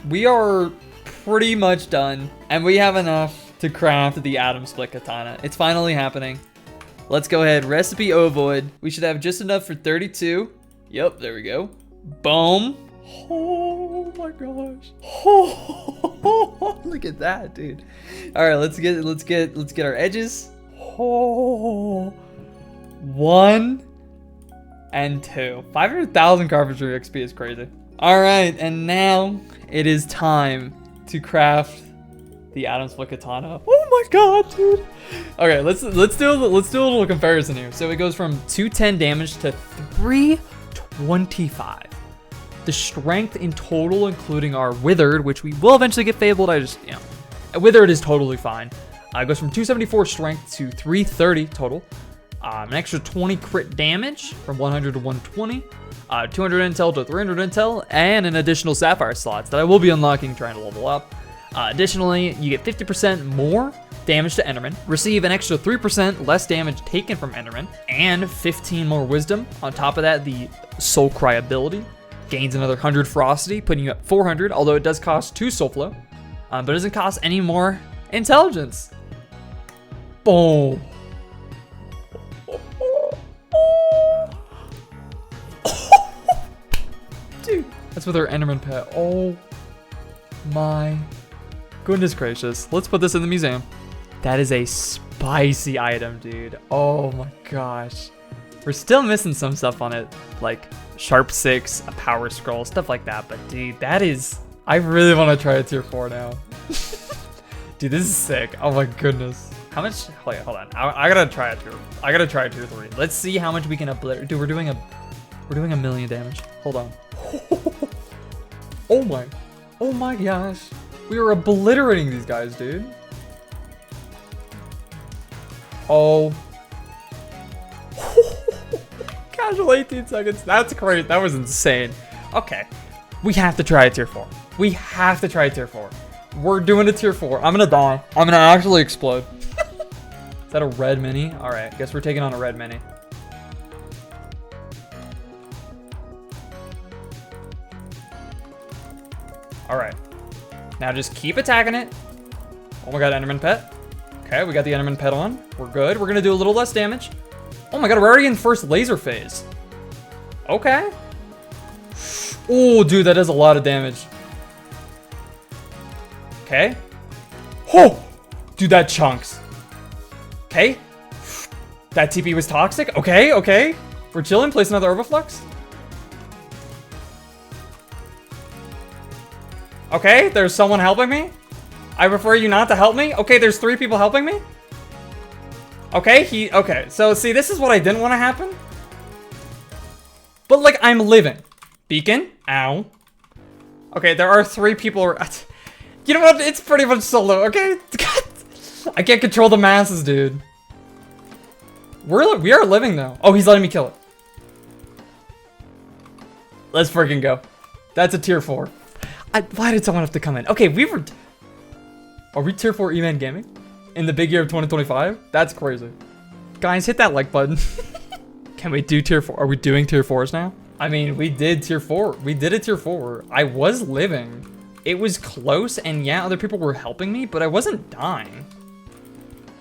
We are pretty much done, and we have enough to craft the atom split katana. It's finally happening. Let's go ahead, recipe ovoid. We should have just enough for 32. Yep, there we go. Boom. Oh my gosh. Oh, look at that, dude. All right, let's get our edges. Oh, 1 and 2. 500,000 carpentry XP is crazy. All right, and now it is time to craft the atom split katana. Oh my god, dude. Okay, let's do a little comparison here. So it goes from 210 damage to 325. The strength in total, including our withered, which we will eventually get fabled. Withered is totally fine. It goes from 274 strength to 330 total. An extra 20 crit damage from 100 to 120. 200 intel to 300 intel, and an additional sapphire slots that I will be unlocking trying to level up. Additionally, you get 50% more damage to Enderman, receive an extra 3% less damage taken from Enderman, and 15 more wisdom. On top of that, the Soul Cry ability gains another 100 ferocity, putting you at 400, although it does cost 2 soul flow, but it doesn't cost any more intelligence. Boom. Dude, that's with our Enderman pet. Oh my goodness gracious. Let's put this in the museum. That is a spicy item, dude. Oh my gosh. We're still missing some stuff on it, like Sharp 6, a power scroll, stuff like that. But dude, that is, I really want to try a tier 4 now. Dude, this is sick. Oh my goodness. How much? Hold on. I gotta try a tier 3. Let's see how much we can obliterate. Dude, we're doing a million damage. Hold on. Oh my gosh. We are obliterating these guys, dude. Oh. Casual 18 seconds. That's crazy. That was insane. Okay. We have to try a tier 4. We have to try a tier 4. We're doing a tier 4. I'm gonna die. I'm gonna actually explode. Is that a red mini? All right. Guess we're taking on a red mini. All right. Now just keep attacking it. Oh my god, Enderman pet. Okay, we got the Enderman pet on. We're good. We're gonna do a little less damage. Oh my god, we're already in first laser phase. Okay. Oh, dude, that does a lot of damage. Okay. Oh, dude, that chunks. Okay. That TP was toxic. Okay, okay. We're chilling. Place another Overflux. Okay, there's someone helping me. I prefer you not to help me. Okay, there's 3 people helping me. Okay, okay. So, see, this is what I didn't want to happen. But, like, I'm living. Beacon. Ow. Okay, there are 3 people. You know what? It's pretty much solo, okay? I can't control the masses, dude. We are living though. Oh, he's letting me kill it. Let's freaking go. That's a tier 4. Why did someone have to come in? Okay, are we tier 4 Eman gaming in the big year of 2025? That's crazy. Guys, hit that like button. Can we do tier 4? Are we doing tier 4s now? I mean, we did tier 4. We did a tier 4. I was living. It was close, and yeah, other people were helping me, but I wasn't dying.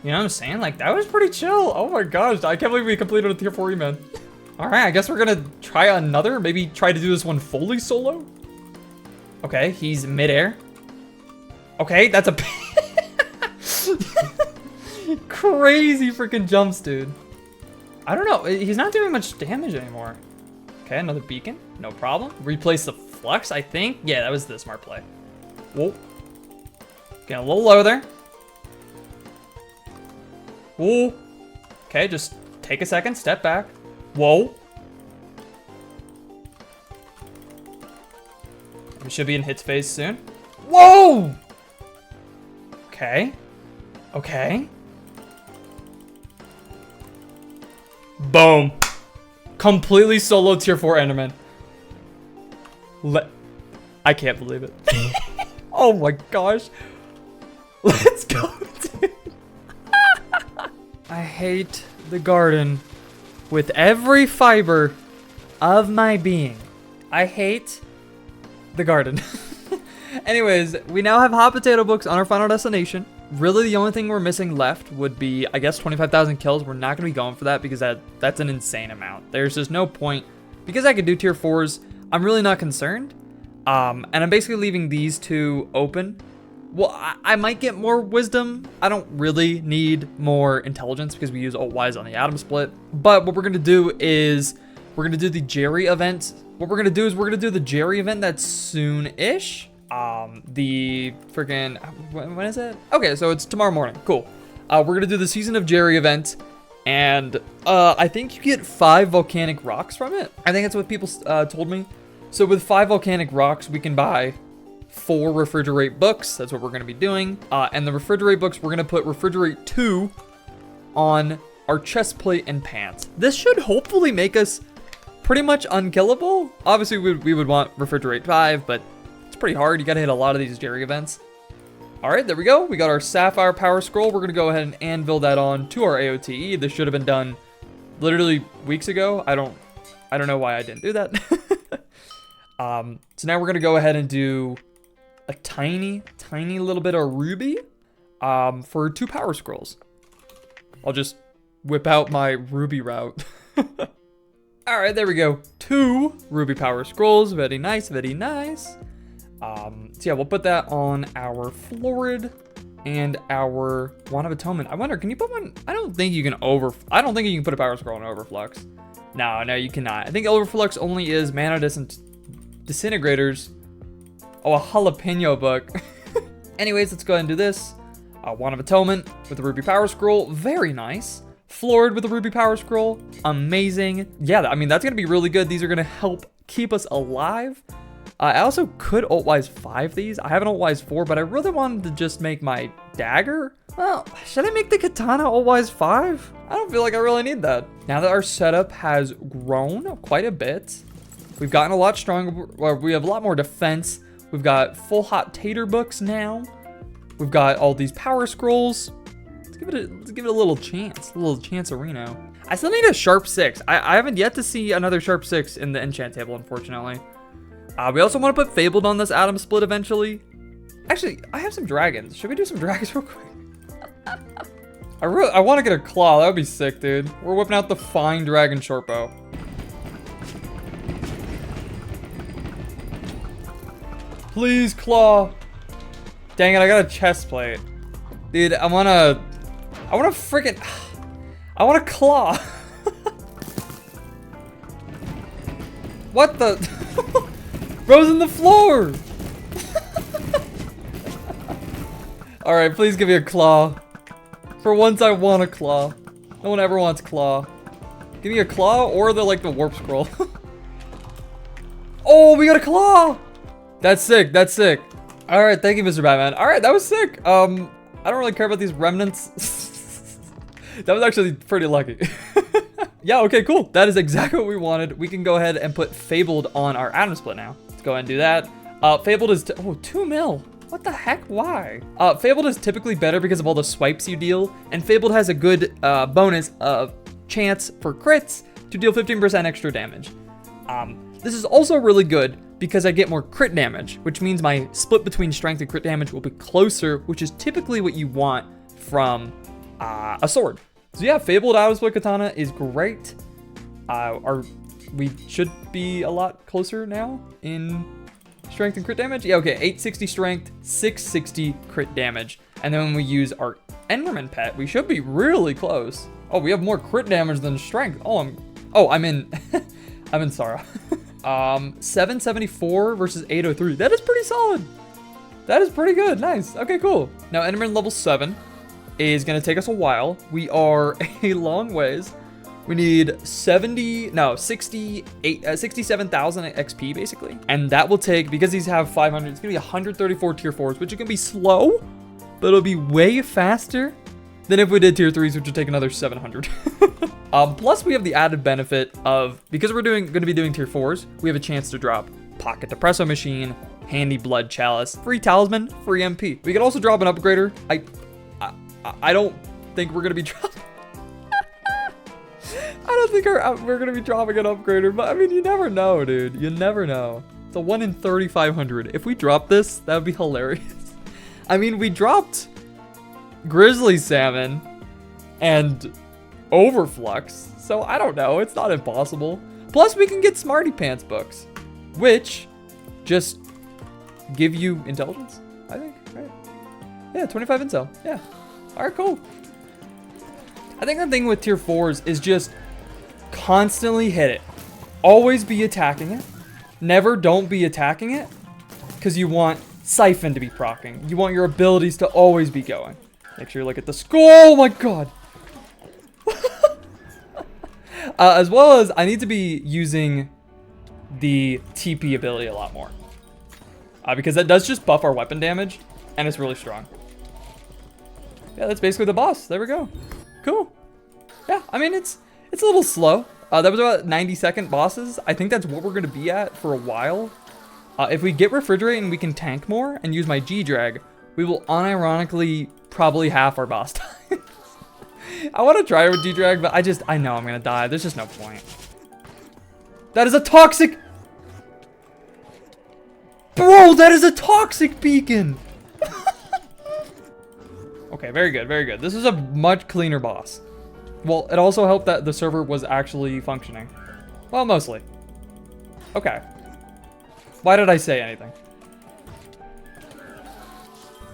You know what I'm saying? Like, that was pretty chill. Oh my gosh, I can't believe we completed a tier 4 Eman. All right, I guess we're gonna try another. Maybe try to do this one fully solo. Okay, he's midair. Okay, that's a crazy freaking jumps, dude. I don't know. He's not doing much damage anymore. Okay, another beacon. No problem. Replace the flux, I think. Yeah, that was the smart play. Whoa. Getting a little low there. Whoa. Okay, just take a second. Step back. Whoa. We should be in hits phase soon. Whoa! Okay. Okay. Boom. Completely solo tier 4 Enderman. I can't believe it. Oh my gosh. Let's go, dude. I hate the garden with every fiber of my being. I hate the garden. Anyways, we now have hot potato books on our final destination. Really, the only thing we're missing left would be, I guess, 25,000 kills. We're not going to be going for that because that's an insane amount. There's just no point. Because I could do tier 4s, I'm really not concerned. And I'm basically leaving these two open. Well, I might get more wisdom. I don't really need more intelligence because we use alt-wise on the ATOMSPLIT. But what we're going to do is we're going to do the Jerry event. What we're going to do is we're going to do the Jerry event that's soon-ish. The freaking, when is it? Okay, so it's tomorrow morning. Cool. We're going to do the Season of Jerry event. And I think you get 5 volcanic rocks from it. I think that's what people told me. So with 5 volcanic rocks, we can buy 4 refrigerate books. That's what we're going to be doing. And the refrigerate books, we're going to put refrigerate 2 on our chest plate and pants. This should hopefully make us pretty much unkillable. Obviously, we would want refrigerate 5, but it's pretty hard. You got to hit a lot of these Jerry events. All right, there we go. We got our Sapphire Power Scroll. We're going to go ahead and anvil that on to our AOTE. This should have been done literally weeks ago. I don't know why I didn't do that. So now we're going to go ahead and do a tiny little bit of ruby for 2 power scrolls. I'll just whip out my ruby route. All right, there we go. 2 ruby power scrolls. Very nice, very nice. So yeah, we'll put that on our Florid and our Wand of Atonement. I wonder, can you put one? I don't think you can put a power scroll on Overflux. No, you cannot. I think Overflux only is Mana Disintegrators. Oh, a jalapeno book. Anyways, let's go ahead and do this. Wand of Atonement with the Ruby Power Scroll. Very nice. Florid with the Ruby Power Scroll. Amazing. Yeah, I mean, that's going to be really good. These are going to help keep us alive. I also could alt-wise 5 these. I have an alt-wise 4, but I really wanted to just make my dagger. Well, should I make the katana alt-wise 5? I don't feel like I really need that. Now that our setup has grown quite a bit, we've gotten a lot stronger. We have a lot more defense. We've got full hot tater books now. We've got all these power scrolls. Let's give it a little chance. A little chance-a-reno. I still need a sharp 6. I haven't yet to see another sharp 6 in the enchant table, unfortunately. We also want to put Fabled on this ATOMSPLIT eventually. Actually, I have some dragons. Should we do some dragons real quick? I want to get a claw. That would be sick, dude. We're whipping out the fine dragon short bow. Please, claw. Dang it, I got a chest plate. Dude, I want a claw. What the? Bro's in the floor. All right, please give me a claw. For once, I want a claw. No one ever wants claw. Give me a claw or the warp scroll. Oh, we got a claw. That's sick. That's sick. All right, thank you, Mr. Batman. All right, that was sick. I I don't really care about these remnants. That was actually pretty lucky. Yeah, okay, cool. That is exactly what we wanted. We can go ahead and put Fabled on our Atom Split now. Let's go ahead and do that. Fabled is, 2 mil. What the heck? Why? Fabled is typically better because of all the swipes you deal, and Fabled has a good bonus of chance for crits to deal 15% extra damage. This is also really good because I get more crit damage, which means my split between strength and crit damage will be closer, which is typically what you want from a sword. So yeah, Fabled Atom Split Katana is great. We should be a lot closer now in strength and crit damage. Yeah, okay, 860 strength, 660 crit damage. And then when we use our Enderman pet, we should be really close. Oh, we have more crit damage than strength. I'm in I'm in Sara. 774 versus 803. That is pretty solid. That is pretty good. Nice. Okay, cool. Now Enderman level 7 is gonna take us a while. We are a long ways. We need 67,000 XP basically. And that will take, because these have 500, it's gonna be 134 tier 4s, which is gonna be slow, but it'll be way faster than if we did tier 3s, which would take another 700. Plus we have the added benefit of, because we're gonna be doing tier 4s, we have a chance to drop Pocket Depresso Machine, Handy Blood Chalice, free Talisman, free MP. We can also drop an upgrader. I don't think we're gonna be dropping. I don't think we're gonna be dropping an upgrader, but I mean, you never know, dude. You never know. It's a 1 in 3,500. If we drop this, that would be hilarious. I mean, we dropped Grizzly Salmon and Overflux, so I don't know. It's not impossible. Plus, we can get Smarty Pants books, which just give you intelligence, I think, right? Yeah, 25 intel. Yeah. All right, cool. I think the thing with tier 4s is just constantly hit it. Always be attacking it. Never don't be attacking it, because you want Siphon to be proccing. You want your abilities to always be going. Make sure you look at the skull. Oh my god. As well as I need to be using the TP ability a lot more. Because that does just buff our weapon damage, and it's really strong. Yeah, that's basically the boss. There we go. Cool. Yeah, I mean, it's a little slow. That was about 90-second bosses. I think that's what we're going to be at for a while. If we get Refrigerate and we can tank more and use my G-Drag, we will unironically probably half our boss time. I want to try with G-Drag, but I know I'm going to die. There's just no point. That is a toxic... Bro, that is a toxic beacon! Okay, very good, very good. This is a much cleaner boss. Well, it also helped that the server was actually functioning. Well, mostly. Okay. Why did I say anything?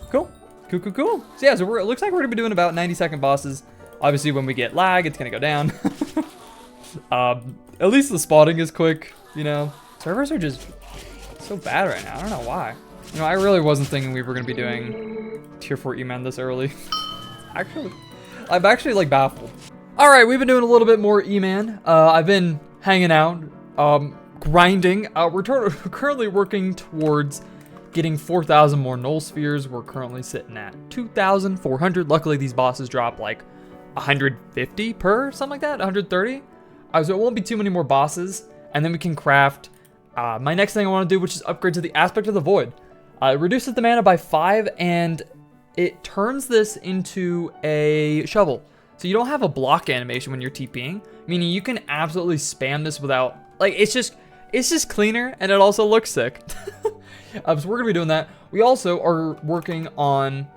Cool. Cool, cool, cool. So yeah, so it looks like we're gonna be doing about 90-second bosses. Obviously, when we get lag, it's gonna go down. At least the spotting is quick, you know. Servers are just so bad right now. I don't know why. You know, I really wasn't thinking we were gonna be doing tier 4 Eman this early. I'm actually like baffled. All right, we've been doing a little bit more Eman. I've been hanging out, grinding. We're currently working towards getting 4,000 more null spheres. We're currently sitting at 2,400. Luckily, these bosses drop like 150 per, something like that, 130. So it won't be too many more bosses, and then we can craft my next thing I want to do, which is upgrade to the Aspect of the Void. It reduces the mana by 5, and it turns this into a shovel. So you don't have a block animation when you're TPing, meaning you can absolutely spam this without, like, it's just cleaner, and it also looks sick. So we're gonna be doing that. We also are working on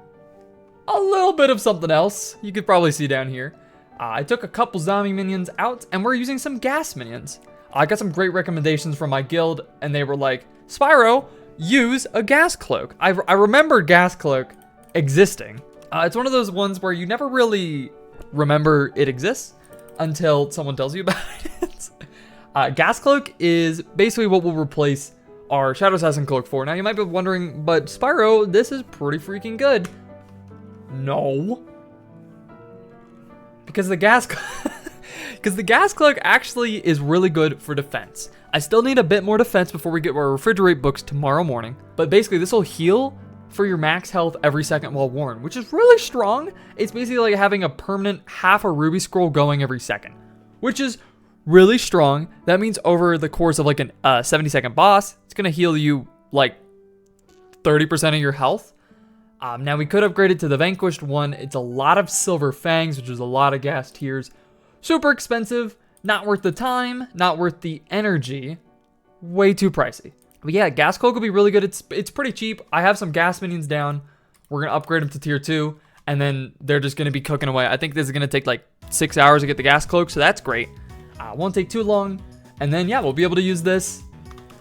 a little bit of something else. You could probably see down here. I took a couple zombie minions out, and we're using some gas minions. I got some great recommendations from my guild, and they were like, Spyro, use a gas cloak. I remember gas cloak existing. It's one of those ones where you never really remember it exists until someone tells you about it. Gas cloak is basically what will replace our Shadow Assassin cloak for. Now you might be wondering, but Spyro, this is pretty freaking good. No. Because the gas cloak actually is really good for defense. I still need a bit more defense before we get our refrigerate books tomorrow morning. But basically this will heal for your max health every second while worn, which is really strong. It's basically like having a permanent half a ruby scroll going every second, which is really strong. That means over the course of like an 70-second boss, it's gonna heal you like 30% of your health. Now we could upgrade it to the Vanquished one. It's a lot of silver fangs, which is a lot of gas tiers. Super expensive, not worth the time, not worth the energy, way too pricey. But yeah, gas cloak will be really good. It's pretty cheap. I have some gas minions down. We're gonna upgrade them to tier 2, and then they're just gonna be cooking away. I think this is gonna take like 6 hours to get the gas cloak, so that's great. Won't take too long, and then yeah, we'll be able to use this,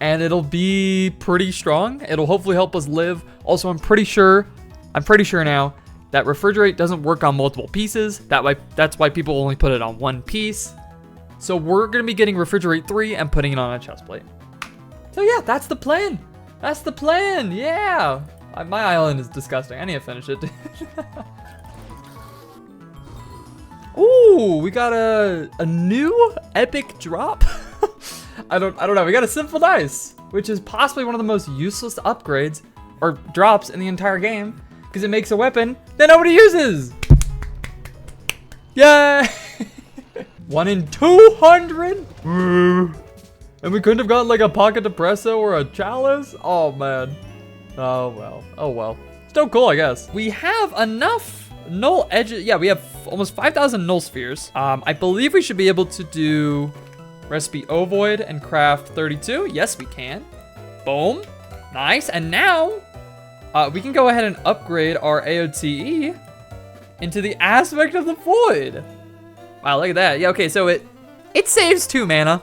and it'll be pretty strong. It'll hopefully help us live. Also, I'm pretty sure now that refrigerate doesn't work on multiple pieces. That's why people only put it on one piece. So we're gonna be getting refrigerate 3 and putting it on a chest plate. So yeah, that's the plan. That's the plan. Yeah. My island is disgusting. I need to finish it. Ooh, we got a new epic drop. I don't know. We got a simple dice, which is possibly one of the most useless upgrades or drops in the entire game, because it makes a weapon that nobody uses. Yay! 1 in 200. And we couldn't have gotten like a pocket depresso or a chalice. Oh man. Oh well. Oh well. Still cool, I guess. We have enough null edges. Yeah, we have almost 5,000 null spheres. I believe we should be able to do recipe ovoid and craft 32. Yes, we can. Boom. Nice. And now we can go ahead and upgrade our AOTE into the aspect of the void. Wow, look at that. Yeah, okay, so it saves 2 mana.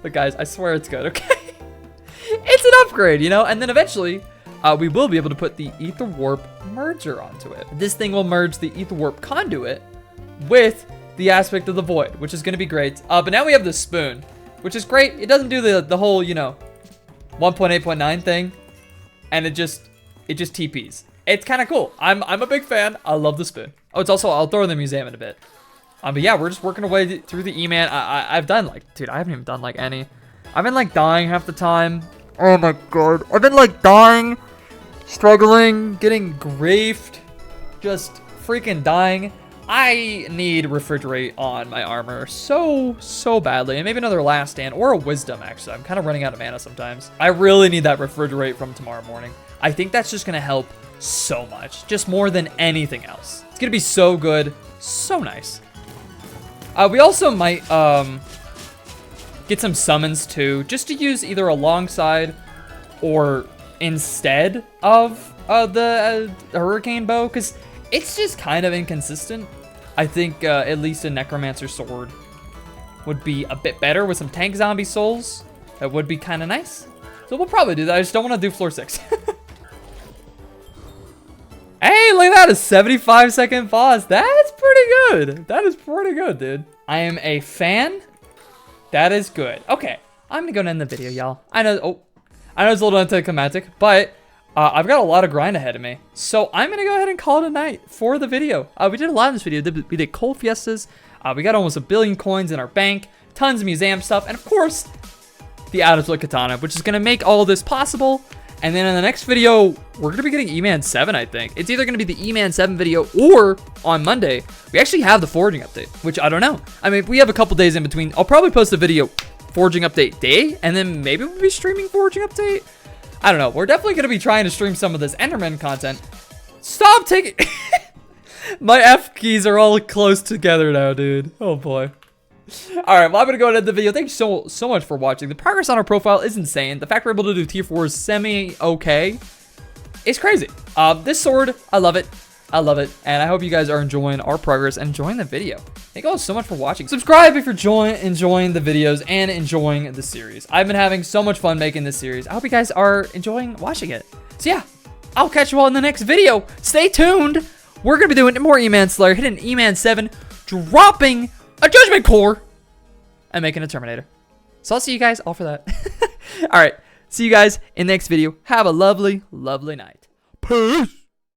But guys, I swear it's good, okay? It's an upgrade, you know? And then eventually, we will be able to put the Ether Warp merger onto it. This thing will merge the Ether Warp conduit with the aspect of the void, which is gonna be great. But now we have the spoon, which is great. It doesn't do the whole, you know, 1.8.9 thing, and it just TPs. It's kind of cool. I'm a big fan. I love the spoon. Oh, it's also, I'll throw in the museum in a bit. But yeah, we're just working away through the Eman. I've done like, dude, I haven't even done like any. I've been like dying half the time. Oh my god. I've been like dying, struggling, getting griefed, just freaking dying. I need refrigerate on my armor so badly. And maybe another last stand or a wisdom, actually. I'm kind of running out of mana sometimes. I really need that refrigerate from tomorrow morning. I think that's just going to help so much. Just more than anything else. It's going to be so good. So nice. We also might get some summons too, just to use either alongside or instead of the hurricane bow, because it's just kind of inconsistent. I think at least a necromancer sword would be a bit better with some tank zombie souls. That would be kind of nice. So we'll probably do that. I just don't want to do floor 6. Hey, look at that, a 75-second pause. That's pretty good. That is pretty good, dude. I am a fan. That is good. Okay, I'm gonna go and end the video, y'all. I know it's a little anticlimactic, but I've got a lot of grind ahead of me. So I'm gonna go ahead and call it a night for the video. We did a lot in this video. We did cold fiestas. We got almost 1 billion coins in our bank, tons of museum stuff, and of course, the ATOMSPLIT katana, which is gonna make all this possible. And then in the next video, we're going to be getting Eman 7, I think. It's either going to be the Eman 7 video or on Monday, we actually have the foraging update, which I don't know. I mean, we have a couple days in between. I'll probably post a video foraging update day, and then maybe we'll be streaming foraging update. I don't know. We're definitely going to be trying to stream some of this Enderman content. Stop taking... My F keys are all close together now, dude. Oh, boy. All right, well, I'm gonna go ahead and end the video. Thank you so much for watching. The progress on our profile is insane. The fact we're able to do tier 4 is semi-okay. It's crazy. This sword, I love it. I love it. And I hope you guys are enjoying our progress and enjoying the video. Thank you all so much for watching. Subscribe if you're enjoying the videos and enjoying the series. I've been having so much fun making this series. I hope you guys are enjoying watching it. So yeah, I'll catch you all in the next video. Stay tuned. We're gonna be doing more Eman Slayer, hitting Eman 7, dropping a Judgment Core, and making a Terminator. So I'll see you guys all for that. All right, see you guys in the next video. Have a lovely, lovely night. Peace.